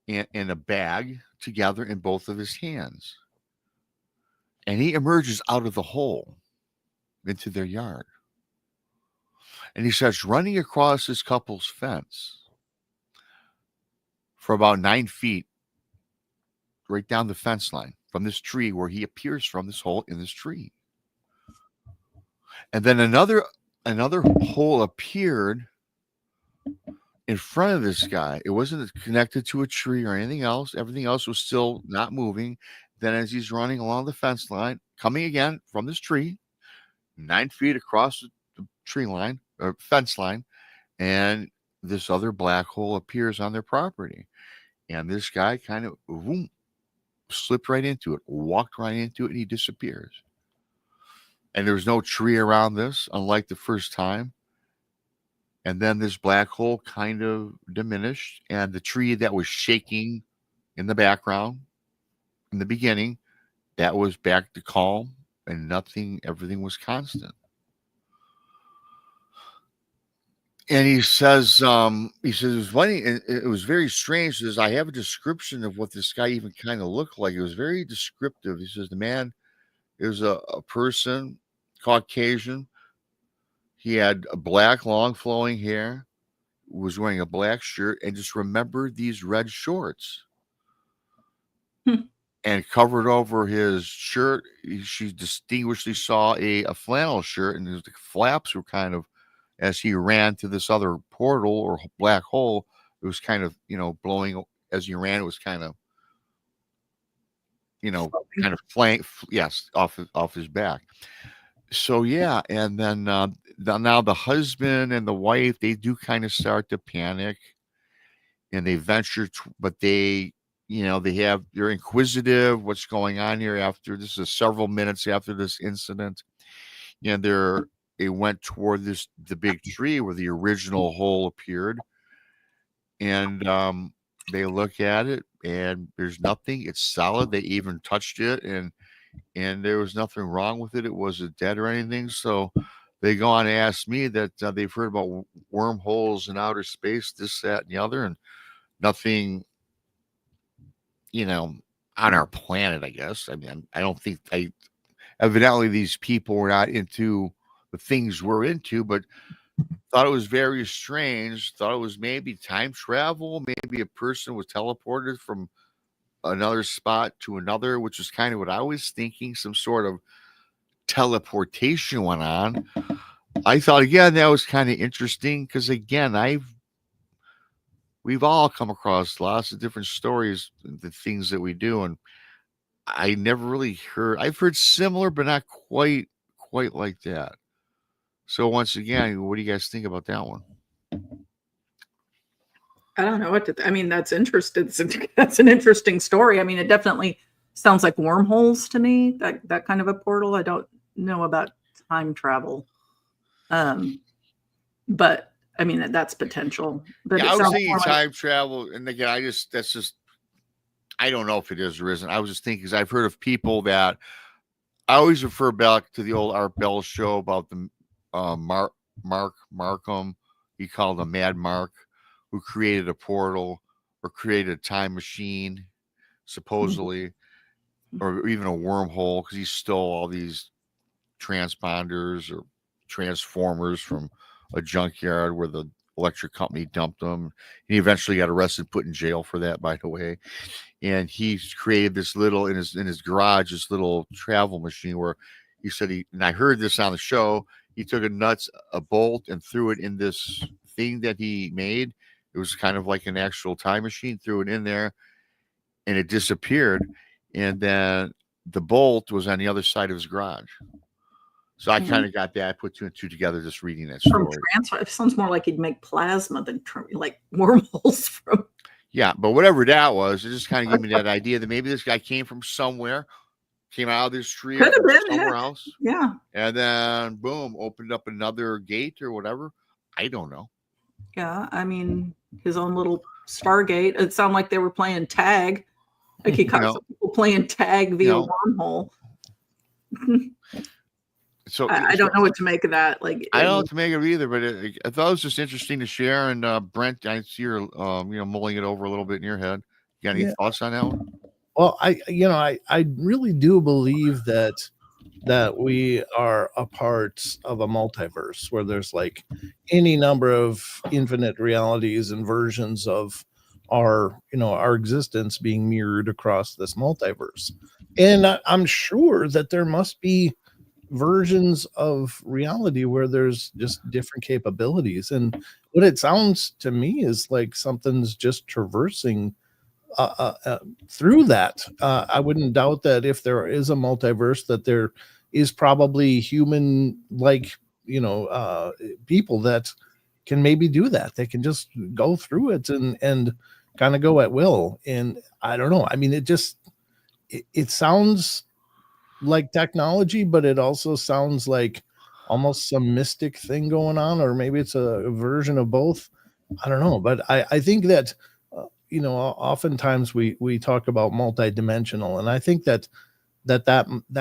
and a bag together in both of his hands. And he emerges out of the hole into their yard. And he starts running across this couple's fence for about 9 feet, right down the fence line from this tree where he appears from, this hole in this tree. And then another hole appeared in front of this guy. It wasn't connected to a tree or anything else. Everything else was still not moving. Then as he's running along the fence line, coming again from this tree, 9 feet across the tree line or fence line, and this other black hole appears on their property. And this guy kind of slipped right into it, walked right into it, and he disappears. And there was no tree around this, unlike the first time. And then this black hole kind of diminished, and the tree that was shaking in the background in the beginning, that was back to calm, and everything was constant. And he says it was funny. It was very strange. He says, I have a description of what this guy even kind of looked like. It was very descriptive. He says, the man, it was a person, Caucasian. He had a black, long flowing hair, was wearing a black shirt, and just remembered these red shorts. And covered over his shirt, she distinguishedly saw a flannel shirt, and the flaps were kind of, as he ran to this other portal or black hole, it was kind of, blowing as he ran. It was kind of, kind of flank, yes, off his back. So yeah, and then now the husband and the wife, they do kind of start to panic, and they venture, but they, they're inquisitive. What's going on here? After this is several minutes after this incident, they went toward the big tree where the original hole appeared, and they look at it, and there's nothing. It's solid. They even touched it, and there was nothing wrong with it. It wasn't dead or anything. So they go on and ask me that they've heard about wormholes in outer space, this, that, and the other, and nothing, on our planet, I guess. I mean, I don't think evidently these people were not into the things we're into, but thought it was very strange. Thought it was maybe time travel. Maybe a person was teleported from another spot to another, which is kind of what I was thinking. Some sort of teleportation went on. I thought, again, that was kind of interesting because, again, we've all come across lots of different stories, the things that we do, and I never really I've heard similar, but not quite like that. So once again, what do you guys think about that one? I don't know what to I mean, that's interesting. That's an interesting story. I mean, it definitely sounds like wormholes to me, that kind of a portal. I don't know about time travel. But I mean, that's potential. But yeah, I was thinking time travel, and again, I don't know if it is or isn't. I was just thinking, because I've heard of people that I always refer back to the old Art Bell show about the Mark Markham. He called him Mad Mark, who created a portal or created a time machine, supposedly, or even a wormhole, because he stole all these transponders or transformers from a junkyard where the electric company dumped them. He eventually got arrested, put in jail for that, by the way. And he created this little, in his garage, this little travel machine where he said and I heard this on the show, he took a bolt and threw it in this thing that he made. It was kind of like an actual time machine, threw it in there, and it disappeared. And then the bolt was on the other side of his garage. So I kind of got that. I put two and two together just reading that story. It sounds more like he'd make plasma than like wormholes from. Yeah, but whatever that was, it just kind of gave me that idea that maybe this guy came from somewhere, came out of this tree Could have been somewhere else. Yeah. And then boom, opened up another gate or whatever. I don't know. Yeah. I mean, his own little Stargate. It sounded like they were playing tag. Like he caught some people playing tag via wormhole. So I don't know what to make of that. Like I don't know what to make of it either, but I thought it was just interesting to share. And Brent, I see you're mulling it over a little bit in your head. You got any thoughts on that one? Well, I really do believe that we are a part of a multiverse where there's like any number of infinite realities and versions of our existence being mirrored across this multiverse. And I'm sure that there must be versions of reality where there's just different capabilities. And what it sounds to me is like something's just traversing through that. I wouldn't doubt that if there is a multiverse, that there is probably human people that can maybe do that. They can just go through it and kind of go at will. And I don't know. I mean, it sounds like technology, but it also sounds like almost some mystic thing going on, or maybe it's a version of both. I don't know. But I think that oftentimes we talk about multidimensional, and I think that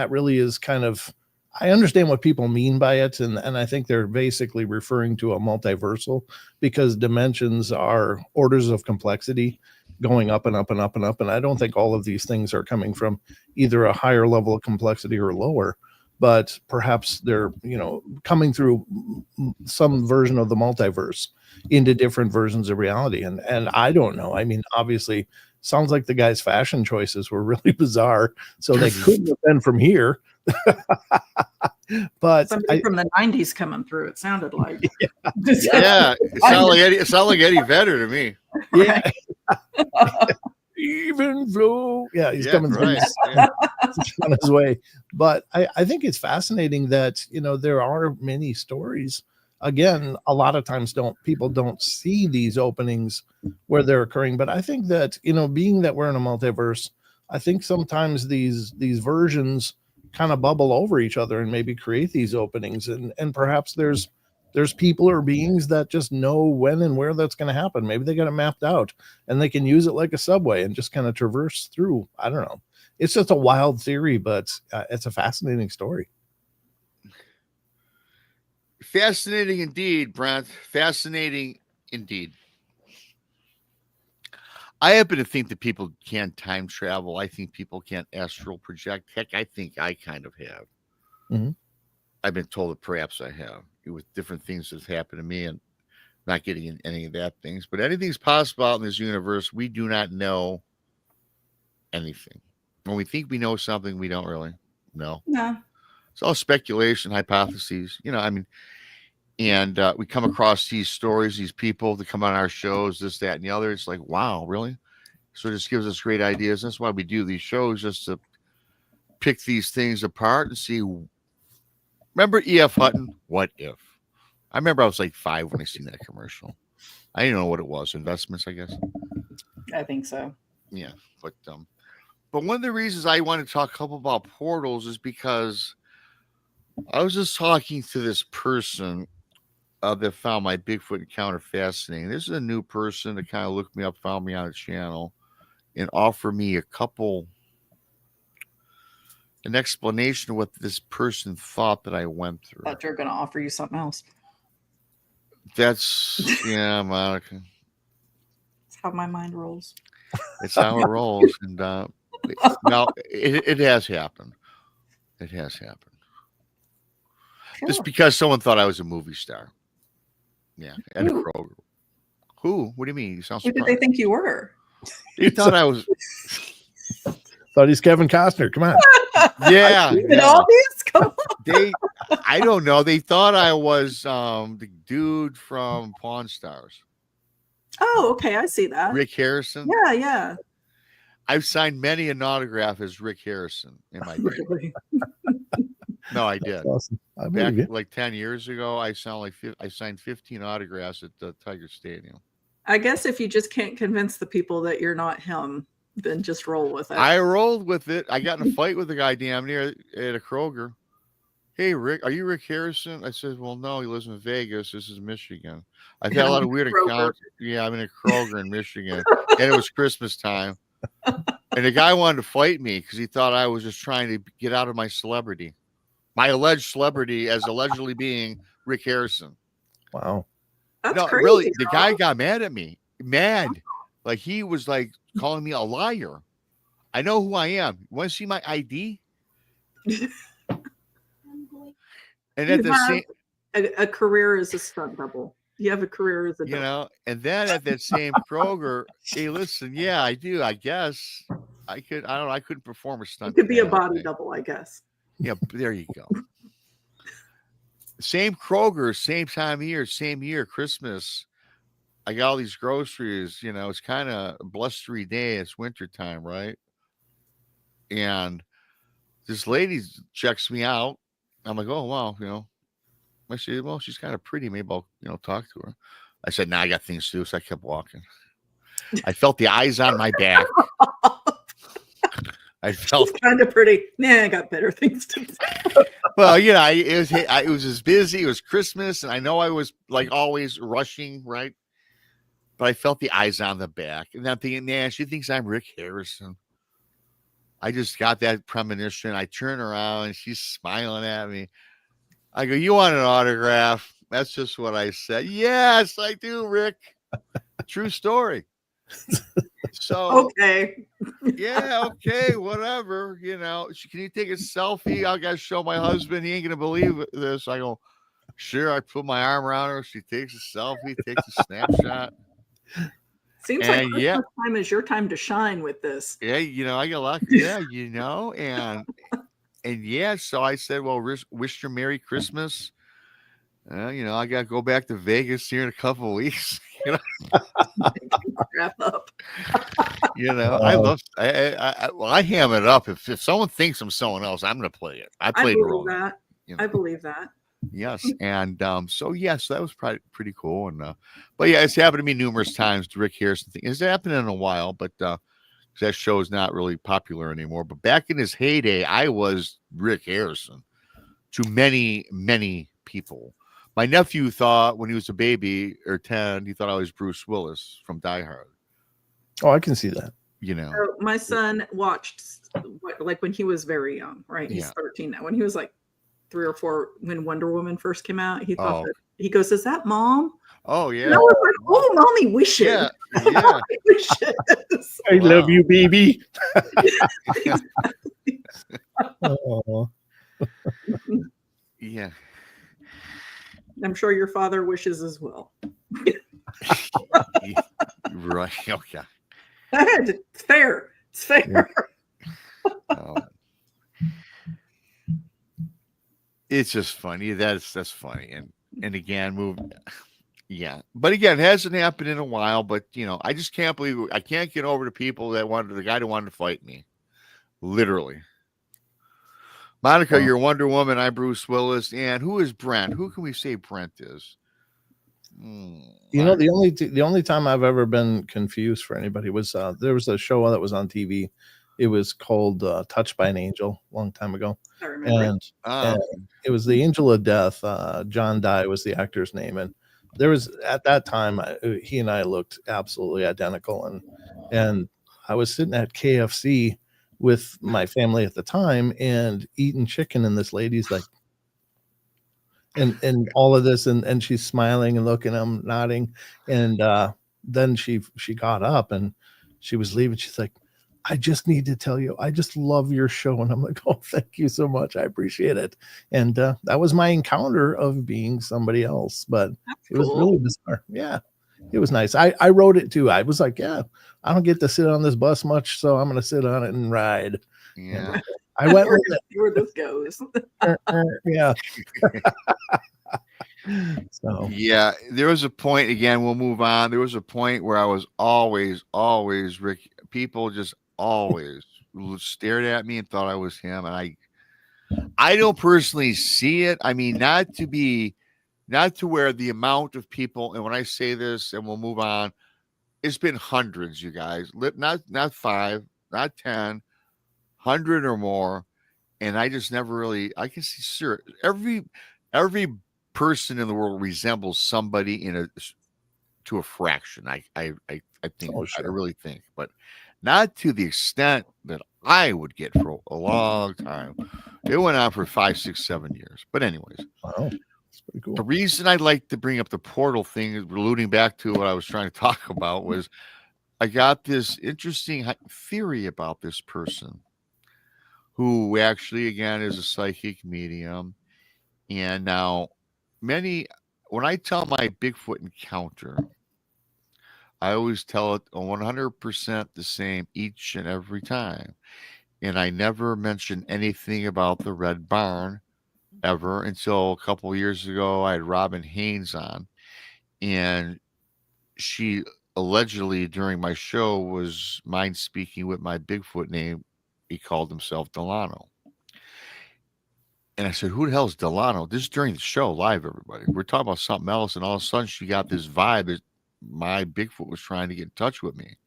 really is kind of, I understand what people mean by it, and I think they're basically referring to a multiversal, because dimensions are orders of complexity going up and up and up and up, and I don't think all of these things are coming from either a higher level of complexity or lower, but perhaps they're coming through some version of the multiverse into different versions of reality. And I don't know. I mean, obviously, sounds like the guy's fashion choices were really bizarre, so they couldn't have been from here. But somebody from the 90s coming through, it sounded like. Yeah, it sounded like Eddie Vedder to me. Yeah. Even though, he's coming through on his way. But I think it's fascinating that there are many stories. Again, a lot of times people don't see these openings where they're occurring. But I think that being that we're in a multiverse, I think sometimes these versions kind of bubble over each other and maybe create these openings, and perhaps there's people or beings that just know when and where that's going to happen. Maybe they got it mapped out and they can use it like a subway and just kind of traverse through. I don't know. It's just a wild theory, but it's a fascinating story. Fascinating indeed, Brent. Fascinating indeed. I happen to think that people can time travel. I think people can astral project. Heck, I think I kind of have. Mm-hmm. I've been told that perhaps I have, with different things that have happened to me, and not getting in any of that things. But anything's possible out in this universe. We do not know anything. When we think we know something, we don't really know. No. It's all speculation, hypotheses. And we come across these stories, these people that come on our shows, this, that, and the other. It's like, wow, really? So it just gives us great ideas. That's why we do these shows, just to pick these things apart and see. Remember E.F. Hutton? What if? I remember I was like 5 when I seen that commercial. I didn't know what it was. Investments, I guess. I think so. Yeah, but one of the reasons I want to talk a couple about portals is because I was just talking to this person that found my Bigfoot encounter fascinating. This is a new person that kind of looked me up, found me on the channel, and offered me an explanation of what this person thought that I went through. Thought you were going to offer you something else. Yeah, Monica. That's how my mind rolls. It's how it rolls. And now it has happened. It has happened. Sure. Just because someone thought I was a movie star. Yeah, Ed Kroger. Who? What do you mean? You sound surprised. Who did they think you were? He thought I was. Thought he's Kevin Costner. Come on. Yeah. Obvious? Come on. I don't know. They thought I was the dude from Pawn Stars. Oh, okay. I see that. Rick Harrison. Yeah. I've signed many an autograph as Rick Harrison in my day. Really? No, I did. Awesome. Back like 10 years ago, I signed 15 autographs at the Tiger Stadium. I guess if you just can't convince the people that you're not him, then just roll with it. I rolled with it. I got in a fight with a guy damn near at a Kroger. Hey, Rick, are you Rick Harrison? I said, well, no, he lives in Vegas. This is Michigan. I've had a lot of weird encounters. Yeah, I'm in a Kroger in Michigan. And it was Christmas time. And the guy wanted to fight me because he thought I was just trying to get out of my celebrity. My alleged celebrity as allegedly being Rick Harrison. Wow. That's crazy. Really, the guy got mad at me. Mad. Like he was like calling me a liar. I know who I am. You want to see my ID? And at the same a career as a stunt double. You have a career as a double. And then at that same Kroger, hey, listen, yeah, I do. I guess I could. I don't know. I couldn't perform a stunt. It could be a body double, I guess. Yeah, there you go. Same Kroger, same time of year, same year, Christmas. I got all these groceries. It's kind of a blustery day. It's wintertime, right? And this lady checks me out. I'm like, oh, wow, I said, well, she's kind of pretty. Maybe I'll, talk to her. I said, nah, I got things to do. So I kept walking. I felt the eyes on my back. I felt kind of pretty. Nah, I got better things to do. Well, it was as busy. It was Christmas. And I know I was like always rushing, right? But I felt the eyes on the back. And I'm thinking, nah, she thinks I'm Rick Harrison. I just got that premonition. I turn around and she's smiling at me. I go, you want an autograph? That's just what I said. Yes, I do, Rick. True story. So, okay. Yeah, okay, whatever. Can you take a selfie? I got to show my husband. He ain't going to believe this. I go, sure. I put my arm around her. She takes a selfie, takes a snapshot. Seems like Christmas time is your time to shine with this. Yeah, I got lucky. Yeah, and yeah, so I said, well, wish you Merry Christmas. I got to go back to Vegas here in a couple of weeks. Wrap up. I ham it up. If someone thinks I'm someone else, I'm going to play it. I believe that. I believe that. Yes, and so that was pretty cool, and but yeah, it's happened to me numerous times. The Rick Harrison thing it's happened in a while, but that show is not really popular anymore. But back in his heyday, I was Rick Harrison to many people. My nephew thought when he was a baby or 10, he thought I was Bruce Willis from Die Hard. Oh, I can see that. So my son watched like when he was very young, right? He's 13 now. When he was like 3 or 4, when Wonder Woman first came out, he thought that he goes, "Is that mom?" Oh yeah. And I was like, "Oh, mommy wishes." Yeah. I love you, baby. Oh. Yeah. I'm sure your father wishes as well. Right. Okay. It's fair. It's fair. Yeah. It's just funny. That's funny. And again, yeah. But again, it hasn't happened in a while. But I just can't believe I can't get over the people that the guy that wanted to fight me. Literally. Monica, you're Wonder Woman. I'm Bruce Willis. And who is Brent? Who can we say Brent is? The only time I've ever been confused for anybody was there was a show that was on TV. It was called Touched by an Angel a long time ago. I remember. And it was the Angel of Death. John Dye was the actor's name. And there was, at that time, he and I looked absolutely identical. And I was sitting at KFC with my family at the time and eating chicken. And this lady's like, and all of this. And she's smiling and looking, I'm nodding. And then she got up and she was leaving. She's like, I just need to tell you, I just love your show. And I'm like, oh, thank you so much. I appreciate it. And that was my encounter of being somebody else, but it was really bizarre. Yeah, it was nice. I wrote it too. I was like, yeah, I don't get to sit on this bus much, so I'm going to sit on it and ride. Yeah. And I went with it. See where this goes. Yeah. So yeah, there was a point, again, we'll move on. There was a point where I was always Rick. People just always stared at me and thought I was him. And I don't personally see it. I mean, not to where the amount of people, and when I say this, and we'll move on, it's been hundreds, you guys. Not 5, not 10, 100 or more. And I just never really, I can see, sure, every person in the world resembles somebody to a fraction. I think, I really think, but not to the extent that I would get for a long time. It went on for 5, 6, 7 years. But anyways, wow, that's pretty cool. The reason I'd like to bring up the portal thing, alluding back to what I was trying to talk about, was I got this interesting theory about this person who actually, again, is a psychic medium. And now, when I tell my Bigfoot encounter, I always tell it 100% the same each and every time. And I never mention anything about the Red Barn ever until a couple of years ago. I had Robin Haynes on, and she allegedly during my show was mind speaking with my Bigfoot name. He called himself Delano. And I said, who the hell is Delano? This is during the show live, everybody. We're talking about something else. And all of a sudden she got this vibe that my Bigfoot was trying to get in touch with me.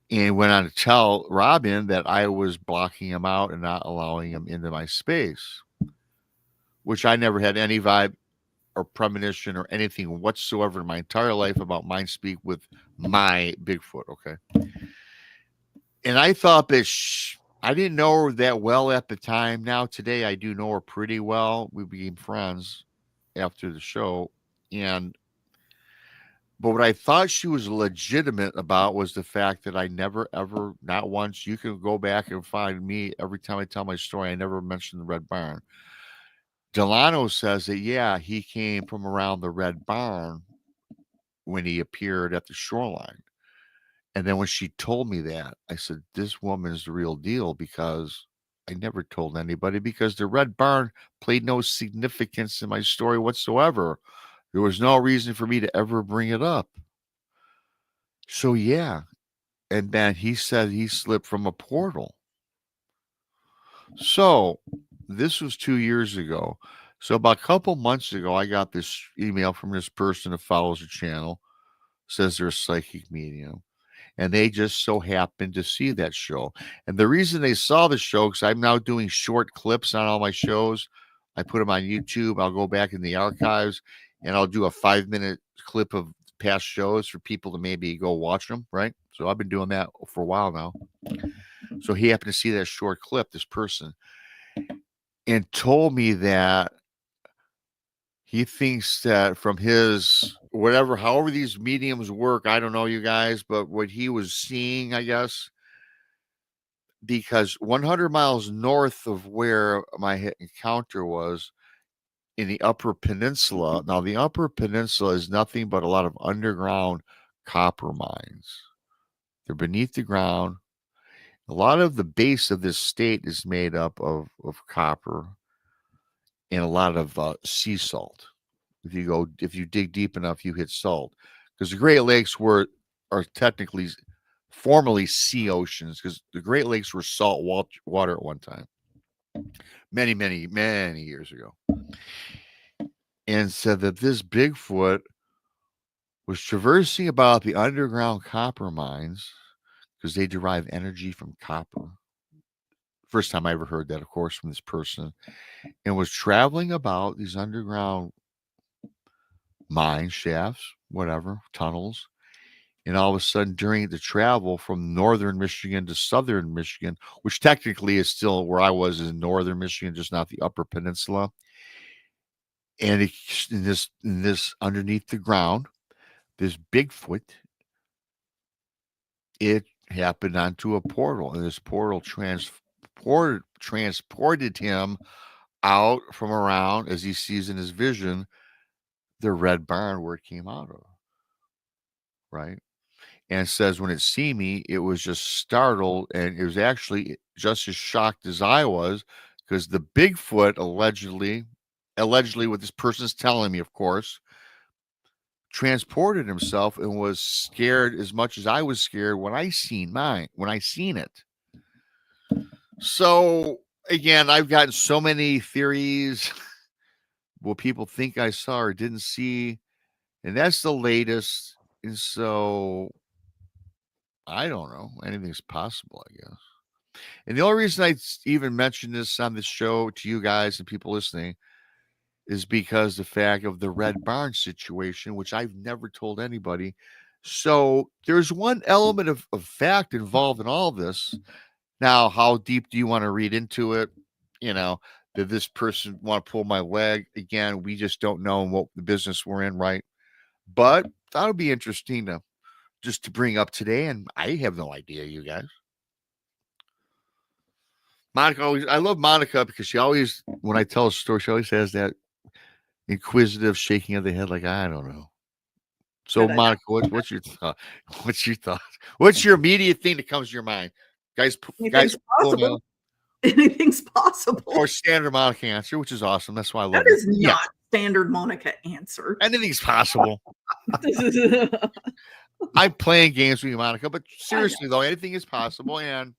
And went on to tell Robin that I was blocking him out and not allowing him into my space, which I never had any vibe or premonition or anything whatsoever in my entire life about mind speak with my Bigfoot. Okay. And I thought that I didn't know her that well at the time. Now, today, I do know her pretty well. We became friends after the show. But what I thought she was legitimate about was the fact that I never, ever, not once, you can go back and find me every time I tell my story, I never mentioned the Red Barn. Delano says that, yeah, he came from around the Red Barn when he appeared at the shoreline. And then when she told me that, I said, this woman's the real deal, because I never told anybody, because the Red Barn played no significance in my story whatsoever. There was no reason for me to ever bring it up. So, yeah. And then he said he slipped from a portal. So this was 2 years ago. So about a couple months ago, I got this email from this person that follows the channel, says they're a psychic medium. And they just so happened to see that show. And the reason they saw the show, because I'm now doing short clips on all my shows. I put them on YouTube. I'll go back in the archives and I'll do a 5-minute clip of past shows for people to maybe go watch them, right? So I've been doing that for a while now. So he happened to see that short clip, this person, and told me that he thinks that from his whatever, however these mediums work, I don't know, you guys, but what he was seeing, I guess, because 100 miles north of where my encounter was in the Upper Peninsula. Now, the Upper Peninsula is nothing but a lot of underground copper mines. They're beneath the ground. A lot of the base of this state is made up of copper and a lot of sea salt. If you dig deep enough, you hit salt, because the Great Lakes are technically formerly sea oceans, because the Great Lakes were salt water at one time, many, many, many years ago. And said that this Bigfoot was traversing about the underground copper mines because they derive energy from copper. First time I ever heard that, of course, from this person, and was traveling about these underground mine shafts, whatever, tunnels. And all of a sudden, during the travel from northern Michigan to southern Michigan, which technically is still where I was in northern Michigan, just not the Upper Peninsula. And in this underneath the ground, this Bigfoot, it happened onto a portal, and this portal transported him out from around, as he sees in his vision, the Red Barn where it came out of, right? And says when it see me, it was just startled, and it was actually just as shocked as I was, because the Bigfoot allegedly what this person's telling me, of course, transported himself and was scared as much as I was scared when I seen it. So again, I've gotten so many theories what people think I saw or didn't see, and that's the latest. And so I don't know. Anything's possible, I guess. And the only reason I even mention this on this show to you guys and people listening is because the fact of the Red Barn situation, which I've never told anybody. So there's one element of fact involved in all this. Now, how deep do you want to read into it? You know, did this person want to pull my leg? Again, we just don't know what the business we're in, right? But that would be interesting to just to bring up today. And I have no idea, you guys. Monica always, I love Monica because she always, when I tell a story, she always has that inquisitive shaking of the head, like, I don't know. So, Monica, what's your thought? What's your thought? What's your immediate thing that comes to your mind? Guys, possible. Anything's possible. Or standard Monica answer, which is awesome. That's why I love that. That is not standard Monica answer. Anything's possible. I'm playing games with you, Monica, but seriously though, anything is possible, and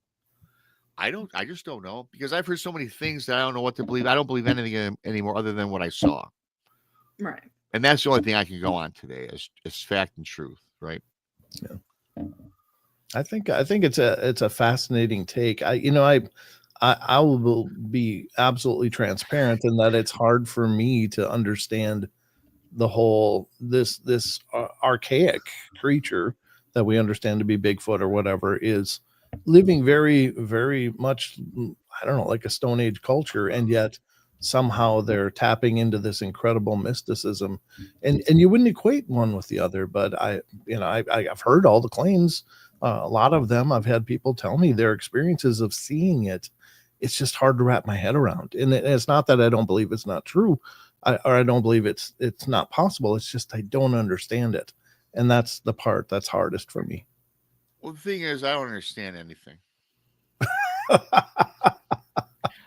I just don't know, because I've heard so many things that I don't know what to believe. I don't believe anything anymore other than what I saw. Right. And that's the only thing I can go on today is fact and truth, right? Yeah. I think it's a fascinating take. I will be absolutely transparent in that it's hard for me to understand the whole this archaic creature that we understand to be Bigfoot or whatever is living very, very much, I don't know, like a Stone Age culture, and yet somehow they're tapping into this incredible mysticism, and you wouldn't equate one with the other. But I've heard all the claims, a lot of them. I've had people tell me their experiences of seeing it. It's just hard to wrap my head around, and it's not that I don't believe it's not true, or I don't believe it's not possible. It's just I don't understand it, and that's the part that's hardest for me. Well, the thing is, I don't understand anything.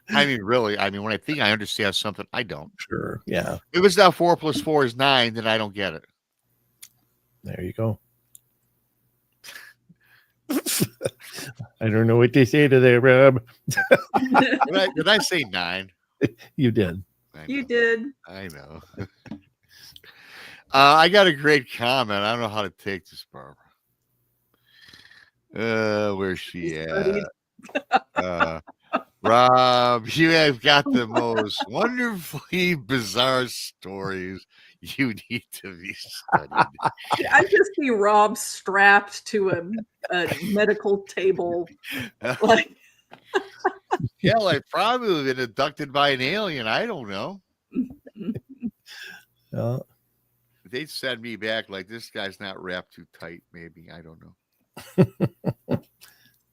I mean, really. I mean, when I think I understand something, I don't. Sure. Yeah. If it's not 4 + 4 is 9, then I don't get it. There you go. I don't know what to say to that, Rob. Did I say 9? You did. You did. I know. I got a great comment. I don't know how to take this, Barbara. Where's she at? Rob, you have got the most wonderfully bizarre stories. You need to be studied. I just see Rob strapped to a medical table. Like, hell, I probably been abducted by an alien. I don't know. They'd send me back like, this guy's not wrapped too tight. Maybe, I don't know.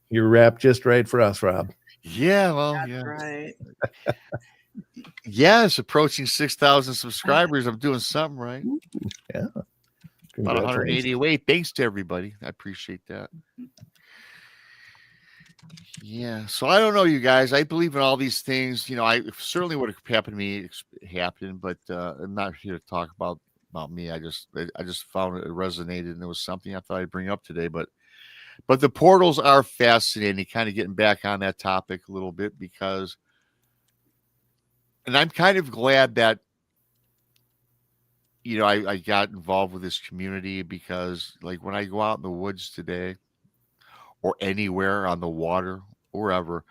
You're wrapped just right for us, Rob. Yeah, well, that's yeah, right. Yes, approaching 6,000 subscribers. I'm doing something right. Yeah, about 188. Thanks to everybody. I appreciate that. Yeah, so I don't know, you guys. I believe in all these things. You know, I certainly would have happened to me happened, but I'm not here to talk about me. I just found it resonated, and it was something I thought I'd bring up today. But the portals are fascinating. Kind of getting back on that topic a little bit, because, and I'm kind of glad that, you know, I got involved with this community, because like when I go out in the woods today or anywhere on the water or wherever,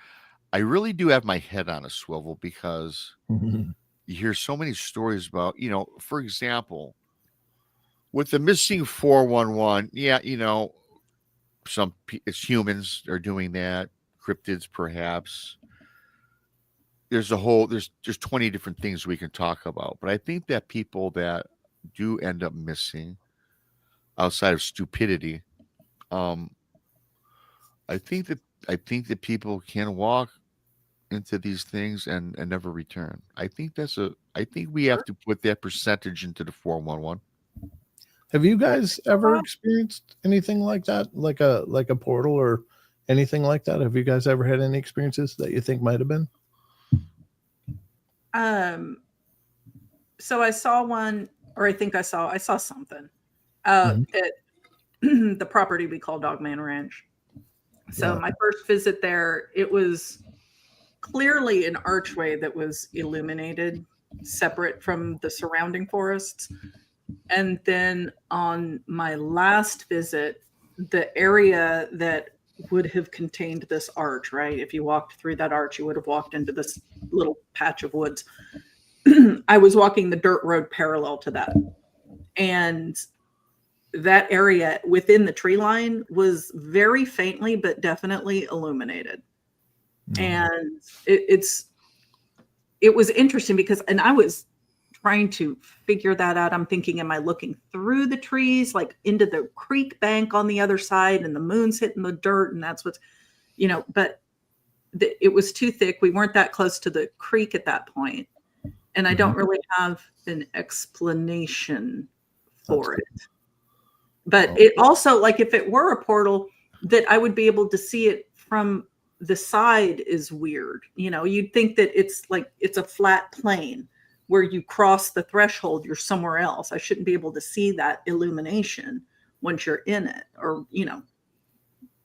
I really do have my head on a swivel, because you hear so many stories about, you know, for example, with the missing 411. Yeah, you know, it's humans are doing that, cryptids perhaps. There's 20 different things we can talk about, but I think that people that do end up missing, outside of stupidity, I think that people can walk into these things and never return. I think we have to put that percentage into the 411. Have you guys ever experienced anything like that, like a portal or anything like that? Have you guys ever had any experiences that you think might have been? So I saw one, or I think I saw something at the property we call Dogman Ranch. So my first visit there, it was clearly an archway that was illuminated, separate from the surrounding forests. And then on my last visit, the area that would have contained this arch, right? If you walked through that arch, you would have walked into this little patch of woods. I was walking the dirt road parallel to that. And that area within the tree line was very faintly, but definitely illuminated. And it was interesting because, and I was trying to figure that out. I'm thinking, am I looking through the trees, like into the creek bank on the other side, and the moon's hitting the dirt, and that's what's, but it was too thick. We weren't that close to the creek at that point. And I don't really have an explanation for it. But it also, like, if it were a portal, that I would be able to see it from the side is weird. You'd think that it's like it's a flat plane where you cross the threshold, you're somewhere else. I shouldn't be able to see that illumination once you're in it, or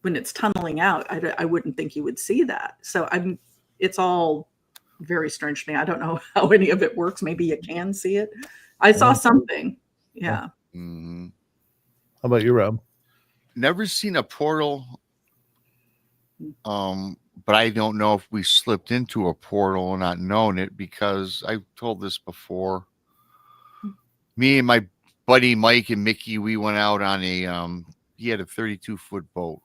when it's tunneling out. I wouldn't think you would see that. So it's all very strange to me. I don't know how any of it works. Maybe you can see it. I saw something. Yeah. Mm-hmm. How about you, Rob? Never seen a portal. But I don't know if we slipped into a portal or not known it, because I've told this before. Me and my buddy Mike and Mickey, we went out on he had a 32-foot boat,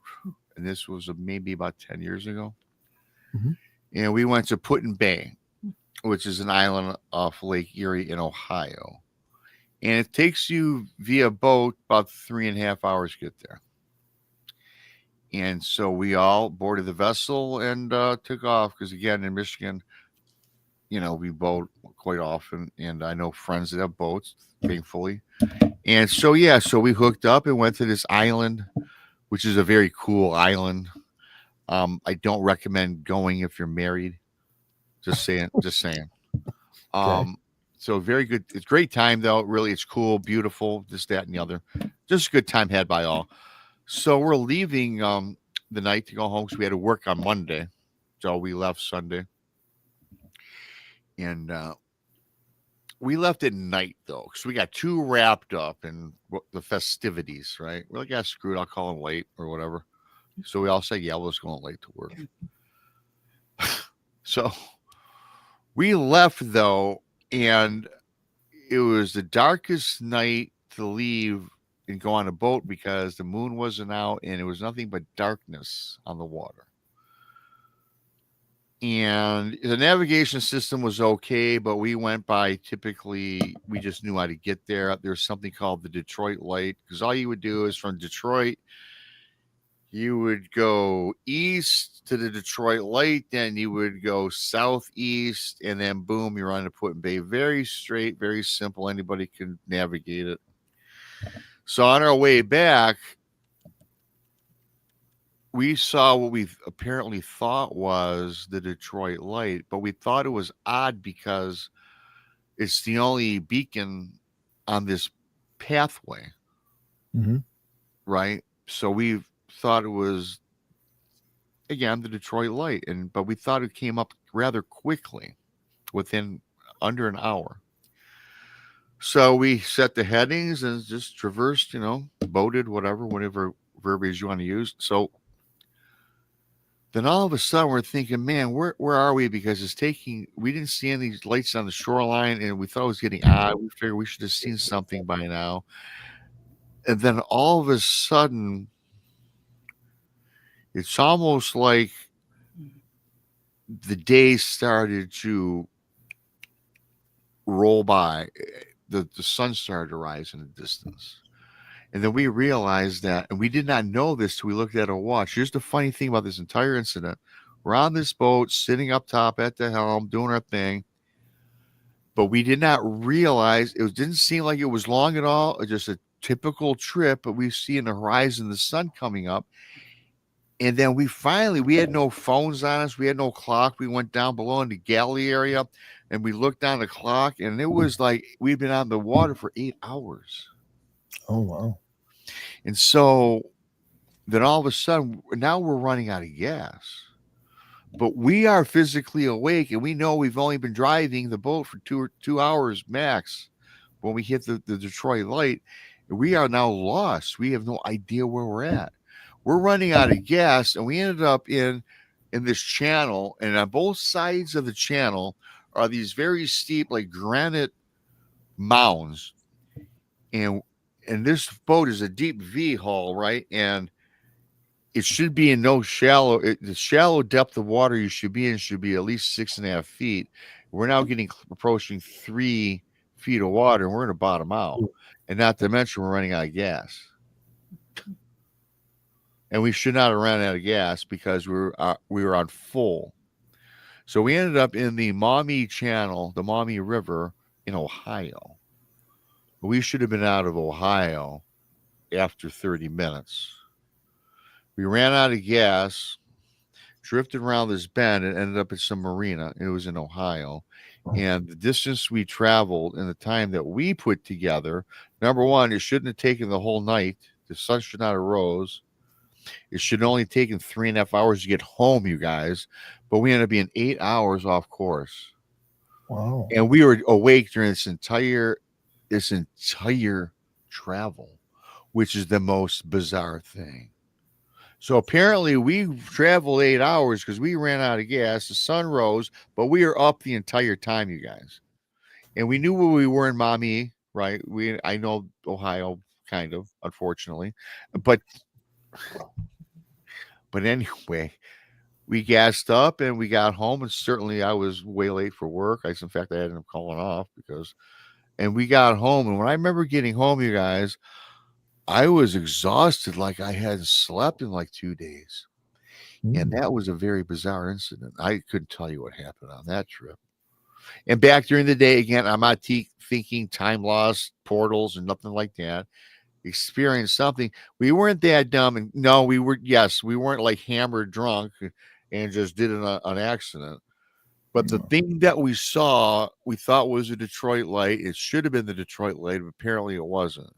and this was maybe about 10 years ago. Mm-hmm. And we went to Put-in Bay, which is an island off Lake Erie in Ohio. And it takes you via boat about 3.5 hours to get there. And so we all boarded the vessel and took off, because, again, in Michigan, we boat quite often. And I know friends that have boats, thankfully. And so, so we hooked up and went to this island, which is a very cool island. I don't recommend going if you're married. Just saying. Okay. So very good. It's a great time, though. Really, it's cool, beautiful, this, that, and the other. Just a good time had by all. So we're leaving the night to go home, because we had to work on Monday. So we left Sunday. And we left at night, though, because we got too wrapped up in the festivities, right? We're like, screw it, I'll call them late or whatever. So we all said, we'll just go late to work. So we left, though, and it was the darkest night to leave and go on a boat, because the moon wasn't out and it was nothing but darkness on the water. And the navigation system was okay, but we went by, typically, we just knew how to get there. There's something called the Detroit Light, because all you would do is from Detroit, you would go east to the Detroit Light, then you would go southeast, and then boom, you're on the Put-in Bay. Very straight, very simple. Anybody can navigate it. So on our way back, we saw what we apparently thought was the Detroit Light, but we thought it was odd because it's the only beacon on this pathway. Mm-hmm. Right? So we thought it was, again, the Detroit Light, but we thought it came up rather quickly, within under an hour. So we set the headings and just traversed, boated, whatever verbiage you want to use. So then all of a sudden we're thinking, man, where are we? Because we didn't see any lights on the shoreline, and we thought it was getting odd. We figured we should have seen something by now. And then all of a sudden, it's almost like the days started to roll by. The sun started to rise in the distance. And then we realized that, and we did not know this till we looked at our watch. Here's the funny thing about this entire incident. We're on this boat, sitting up top at the helm, doing our thing. But we did not realize, it didn't seem like it was long at all, just a typical trip, but we see in the horizon the sun coming up. And then we had no phones on us. We had no clock. We went down below in the galley area, and we looked down the clock, and it was like we'd been on the water for 8 hours. Oh, wow. And so then all of a sudden, now we're running out of gas. But we are physically awake, and we know we've only been driving the boat for 2 hours max when we hit the Detroit Light. We are now lost. We have no idea where we're at. We're running out of gas, and we ended up in this channel, and on both sides of the channel are these very steep, like granite mounds, and this boat is a deep V hull, right? And it should be in the shallow depth of water you should be in should be at least 6.5 feet. We're now approaching 3 feet of water, and we're going to bottom out. And not to mention, we're running out of gas. And we should not have run out of gas because we were on full. So we ended up in the Maumee Channel, the Maumee River in Ohio. We should have been out of Ohio after 30 minutes. We ran out of gas, drifted around this bend, and ended up at some marina. It was in Ohio. And the distance we traveled and the time that we put together, number one, it shouldn't have taken the whole night. The sun should not have rose. It should have only taken 3.5 hours to get home, you guys. But we ended up being 8 hours off course. Wow. And we were awake during this entire travel, which is the most bizarre thing. So apparently we traveled 8 hours because we ran out of gas. The sun rose, but we were up the entire time, you guys. And we knew where we were in Maumee, right? I know Ohio, kind of, unfortunately. But anyway, we gassed up and we got home. And certainly I was way late for work. In fact, I ended up calling off and we got home. And when I remember getting home, you guys, I was exhausted like I hadn't slept in like 2 days. And that was a very bizarre incident. I couldn't tell you what happened on that trip. And back during the day, again, I'm not thinking time loss, portals, and nothing like that. Experienced something. We weren't that dumb. And no, we weren't like hammered drunk and just did an accident. But the thing that we saw, we thought was a Detroit light. It should have been the Detroit light, but apparently it wasn't.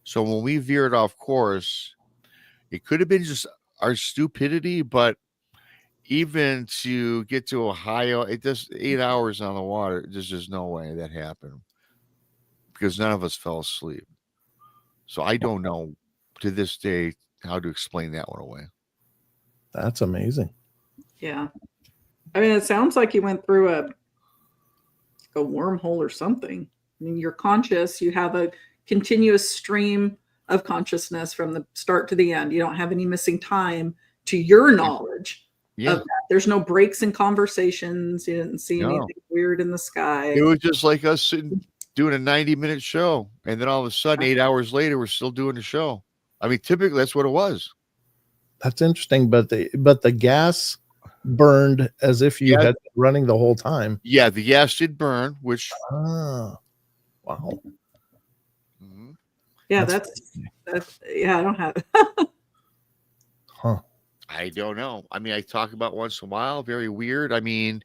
So when we veered off course, it could have been just our stupidity, but even to get to Ohio, it just 8 hours on the water. There's just no way that happened because none of us fell asleep. So I don't know to this day how to explain that one away. That's amazing. Yeah. I mean, it sounds like you went through a wormhole or something. I mean, you're conscious, you have a continuous stream of consciousness from the start to the end. You don't have any missing time to your knowledge of that. There's no breaks in conversations. You didn't see anything weird in the sky. It was just like us sitting doing a 90-minute show, and then all of a sudden 8 hours later we're still doing the show. I mean, typically that's what it was. That's interesting, but the gas burned as if you had been running the whole time. Yeah, the gas did burn, which wow. Yeah, that's I don't have I don't know. I mean, I talk about once in a while, very weird. I mean,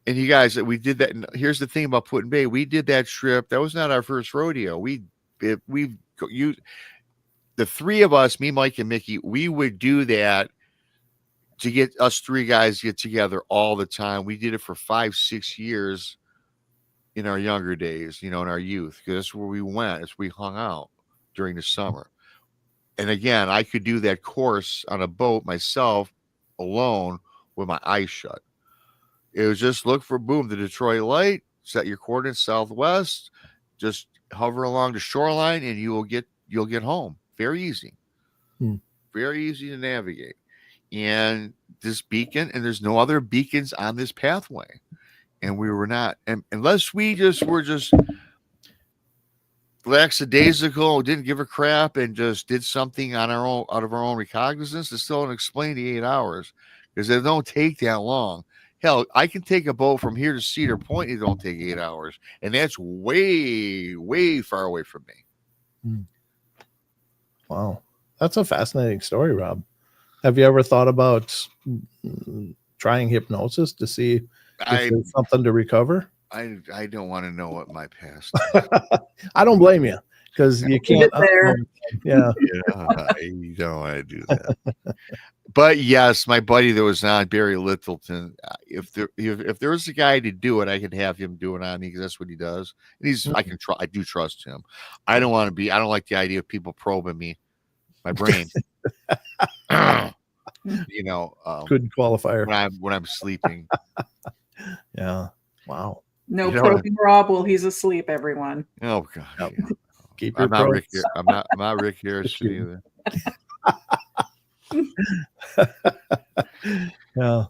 and you guys, we did that. And here's the thing about Put-in Bay. We did that trip. That was not our first rodeo. We've used the three of us, me, Mike, and Mickey. We would do that to get us three guys get together all the time. We did it for 5-6 years in our younger days, in our youth, because that's where we went. As we hung out during the summer. And again, I could do that course on a boat myself alone with my eyes shut. It was just look for the Detroit light, set your coordinates southwest, just hover along the shoreline, and you'll get home. Very easy. Very easy to navigate. And this beacon, and there's no other beacons on this pathway. And we were not, and unless we were just lackadaisical, didn't give a crap, and just did something on our own, out of our own recognizance, to still don't explain the 8 hours, because they don't take that long. Hell, I can take a boat from here to Cedar Point. It don't take 8 hours, and that's way, way far away from me. Wow, that's a fascinating story, Rob. Have you ever thought about trying hypnosis to see if there's something to recover? I don't want to know what my past. I don't blame you, because you can't. Yeah. You don't want to do that. But yes, my buddy that was on Barry Littleton, if there was a guy to do it, I could have him do it on me because that's what he does. And I do trust him. I don't like the idea of people probing me, my brain. Good qualifier when I'm sleeping. Yeah. Wow. No probing Rob while he's asleep, everyone. Oh God. Yep. Keep I'm not Rick. I'm not Rick Harrison either. Yeah.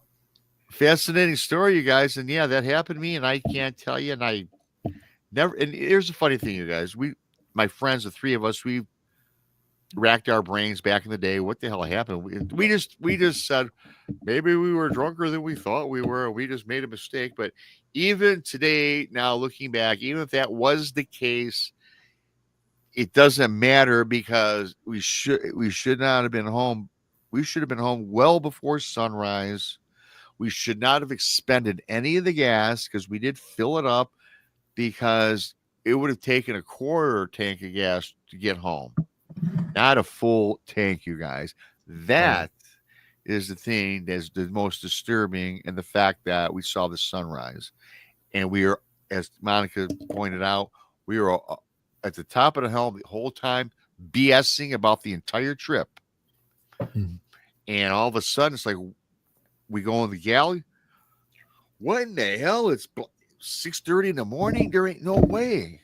Fascinating story, you guys. And yeah, that happened to me, and I can't tell you. And I never. And here's the funny thing, you guys. My friends, the three of us, we racked our brains back in the day. What the hell happened? We just said maybe we were drunker than we thought we were. We just made a mistake. But even today, now looking back, even if that was the case, it doesn't matter because we should not have been home. We should have been home well before sunrise. We should not have expended any of the gas because we did fill it up because it would have taken a quarter tank of gas to get home. Not a full tank, you guys. That is the thing that's the most disturbing, and the fact that we saw the sunrise. And we are, as Monica pointed out, we were at the top of the hill the whole time, BSing about the entire trip. Mm-hmm. And all of a sudden, it's like we go in the galley. What in the hell? It's 6:30 in the morning. There ain't no way.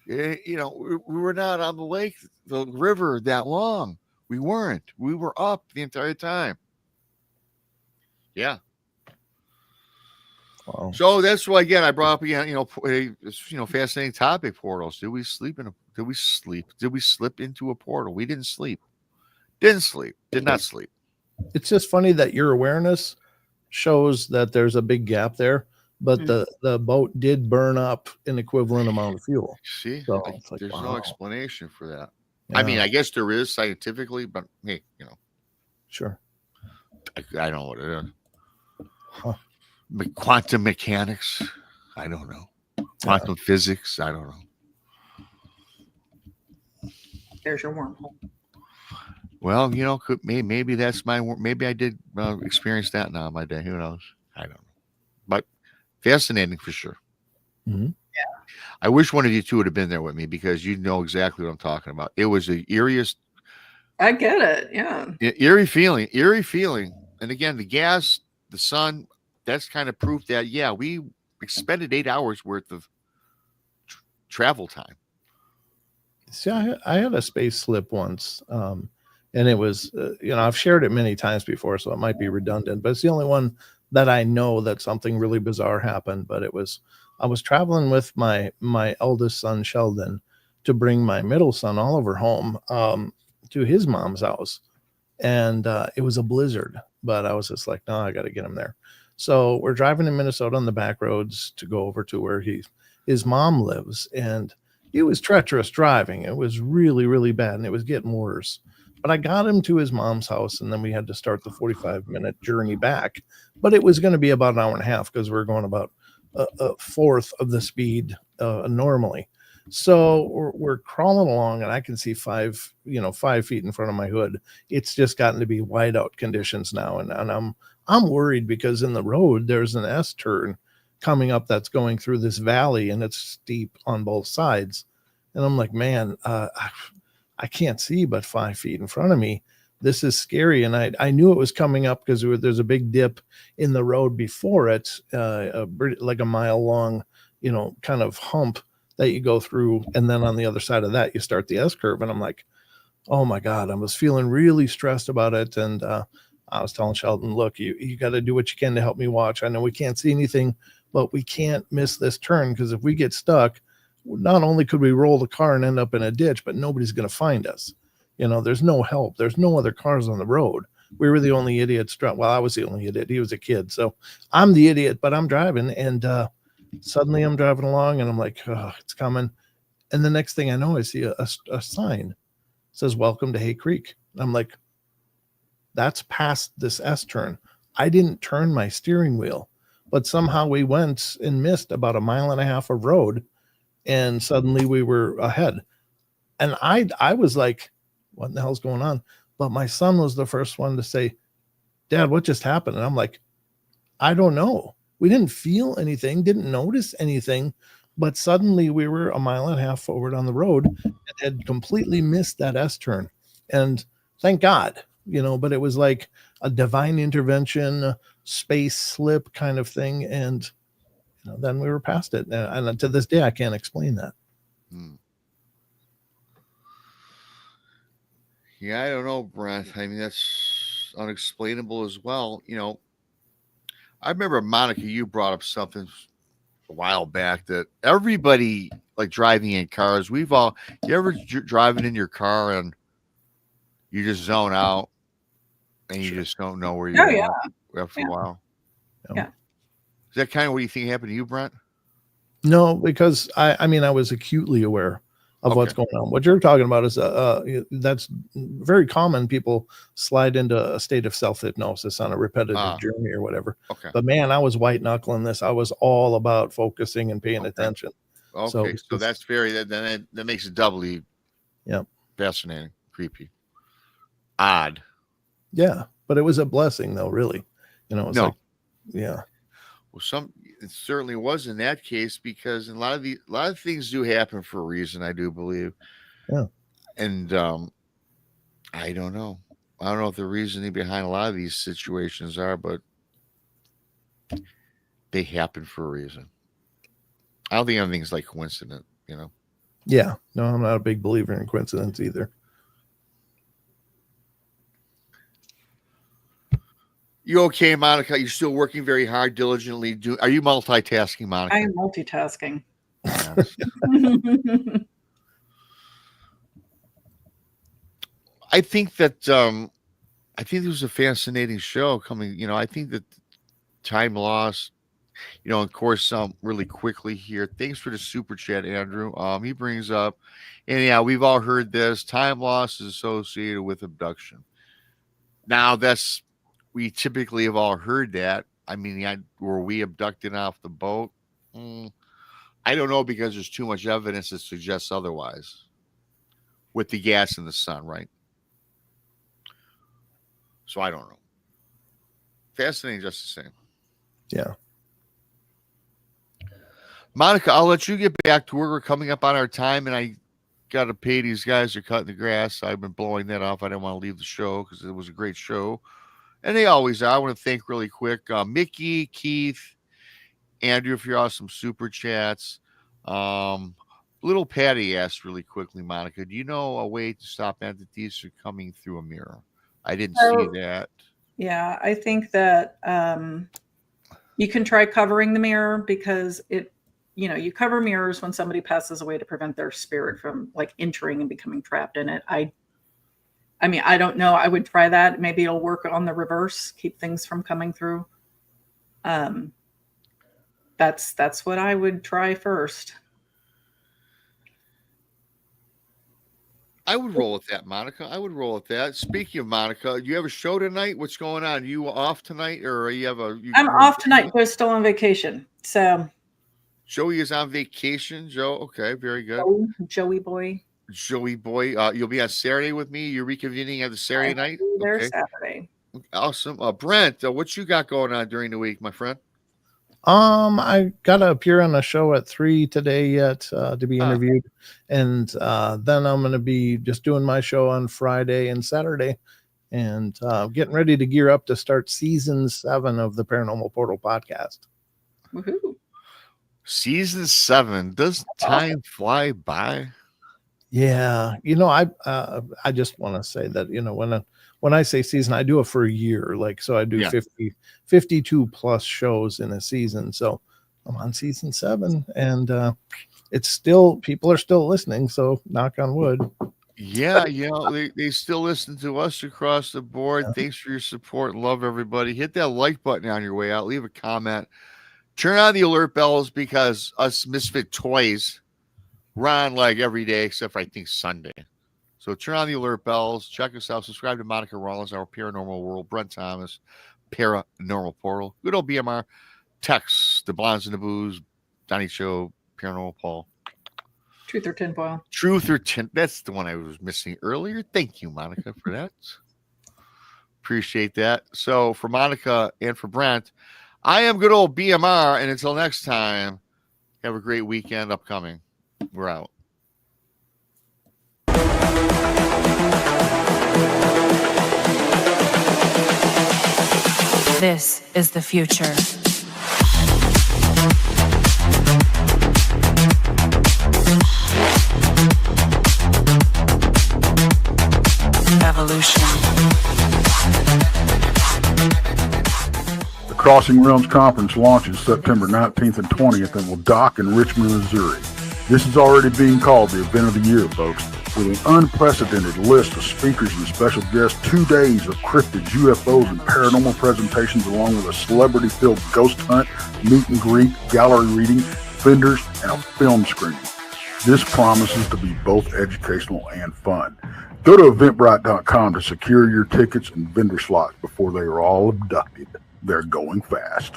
We were not on the lake, the river that long. We weren't. We were up the entire time. Yeah. Wow. So that's why, again, I brought up again, fascinating topic, portals. Did we slip into a portal? We didn't sleep. Did not sleep. It's just funny that your awareness shows that there's a big gap there, but the boat did burn up an equivalent amount of fuel. See, so there's no explanation for that. Yeah. I mean, I guess there is scientifically, but hey, sure. I don't know what it is. Huh. Quantum mechanics, I don't know. Quantum physics, I don't know. There's your wormhole. Well, maybe that's maybe I did experience that now in my day. Who knows? I don't know. But fascinating for sure. Mm-hmm. Yeah. I wish one of you two would have been there with me because you know exactly what I'm talking about. It was the eeriest. I get it. Yeah. Eerie feeling. And again, the gas, the sun, that's kind of proof that, yeah, we expended 8 hours worth of travel time. See, I had a space slip once. And it was, I've shared it many times before, so it might be redundant, but it's the only one that I know that something really bizarre happened. But I was traveling with my eldest son, Sheldon, to bring my middle son, Oliver, home to his mom's house. And it was a blizzard, but I was just like, no, I got to get him there. So we're driving in Minnesota on the back roads to go over to where his mom lives. And it was treacherous driving. It was really, really bad. And it was getting worse. But I got him to his mom's house, and then we had to start the 45-minute journey back. But it was going to be about an hour and a half because we're going about a fourth of the speed normally. So we're crawling along, and I can see 5 feet in front of my hood. It's just gotten to be whiteout conditions now, and I'm worried because in the road there's an S turn coming up that's going through this valley, and it's steep on both sides. And I'm like, man, I can't see but 5 feet in front of me. This is scary. And I knew it was coming up because there's a big dip in the road before it, like a mile long, kind of hump that you go through. And then on the other side of that, you start the S curve. And I'm like, oh my God, I was feeling really stressed about it. And I was telling Sheldon, look, you got to do what you can to help me watch. I know we can't see anything, but we can't miss this turn because if we get stuck, not only could we roll the car and end up in a ditch, but nobody's going to find us. There's no help. There's no other cars on the road. We were the only idiots. Well, I was the only idiot. He was a kid. So I'm the idiot, but I'm driving. And suddenly I'm driving along and I'm like, oh, it's coming. And the next thing I know, I see a sign that says, welcome to Hay Creek. And I'm like, that's past this S turn. I didn't turn my steering wheel, but somehow we went and missed about 1.5 miles of road. And suddenly we were ahead. And I was like, what the hell's going on? But my son was the first one to say, Dad, what just happened? And I'm like, I don't know. We didn't feel anything, didn't notice anything, but suddenly we were a mile and a half forward on the road and had completely missed that S turn. And thank God, but it was like a divine intervention, space slip kind of thing. And then we were past it. And to this day, I can't explain that. Yeah, I don't know, Brent. I mean, that's unexplainable as well. I remember, Monica, you brought up something a while back that everybody, like driving in cars, you ever driving in your car and you just zone out and you just don't know where you're going after a while? Yeah. Is that kind of what you think happened to you, Brent? No, because I was acutely aware of what's going on. What you're talking about is that's very common. People slide into a state of self-hypnosis on a repetitive journey or whatever. Okay. But man, I was white knuckling this. I was all about focusing and paying attention. Okay, so that's that makes it doubly fascinating, creepy, odd. Yeah, but it was a blessing though, really. Well, it certainly was in that case, because a lot of things do happen for a reason, I do believe. Yeah. And I don't know. I don't know if the reasoning behind a lot of these situations are, but they happen for a reason. I don't think everything's like coincident, Yeah. No, I'm not a big believer in coincidence either. You okay, Monica? You're still working very hard, diligently. Are you multitasking, Monica? I am multitasking. I think that this was a fascinating show coming. I think that time lost. Of course, really quickly here. Thanks for the super chat, Andrew. He brings up, and we've all heard this. Time loss is associated with abduction. Now, we typically have all heard that. I mean, were we abducted off the boat? I don't know, because there's too much evidence that suggests otherwise with the gas in the sun, right? So I don't know. Fascinating just the same. Yeah. Monica, I'll let you get back to work. We're coming up on our time, and I got to pay these guys. They're cutting the grass. I've been blowing that off. I didn't want to leave the show because it was a great show. And they always are. I want to thank really quick Mickey, Keith, Andrew, for your awesome super chats. Little Patty asked really quickly, Monica, do you know a way to stop entities from coming through a mirror? I didn't see that. Yeah, I think that you can try covering the mirror, because you cover mirrors when somebody passes away to prevent their spirit from like entering and becoming trapped in it. I mean, I don't know. I would try that. Maybe it'll work on the reverse, keep things from coming through. That's what I would try first. I would roll with that, Monica. I would roll with that. Speaking of Monica, you have a show tonight? What's going on? You off tonight, or you have I'm off tonight, but still on vacation. So Joey is on vacation. Joe, okay, very good. Joey boy. You'll be on Saturday with me. You're reconvening at the Saturday night. There's Saturday. Awesome. Brent, what you got going on during the week, my friend? I gotta appear on a show at 3 today yet to be interviewed, and then I'm gonna be just doing my show on Friday and Saturday, and getting ready to gear up to start season 7 of the Paranormal Portal podcast. Woohoo! Season 7. Does time fly by? Yeah, I just want to say that when I say season, I do it for a year. Like, so I do 52 plus shows in a season. So I'm on season 7, and it's still, people are still listening. So knock on wood. Yeah, they still listen to us across the board. Thanks for your support. Love everybody. Hit that like button on your way out. Leave a comment. Turn on the alert bells, because us Misfit Toys run like every day except for I think Sunday. So turn on the alert bells. Check us out. Subscribe to Monica Rollins, our Paranormal World. Brent Thomas, Paranormal Portal. Good old BMR. Tex, the Blondes and the Booze, Donnie Show, Paranormal Paul. Truth or tinfoil. Truth or tin. That's the one I was missing earlier. Thank you, Monica, for that. Appreciate that. So for Monica and for Brent, I am good old BMR. And until next time, have a great weekend upcoming. We're out. This is the future. Evolution. The Crossing Realms Conference launches September 19th and 20th and will dock in Richmond, Missouri. This is already being called the event of the year, folks. With an unprecedented list of speakers and special guests, 2 days of cryptids, UFOs, and paranormal presentations, along with a celebrity-filled ghost hunt, meet and greet, gallery reading, vendors, and a film screening. This promises to be both educational and fun. Go to eventbrite.com to secure your tickets and vendor slots before they are all abducted. They're going fast.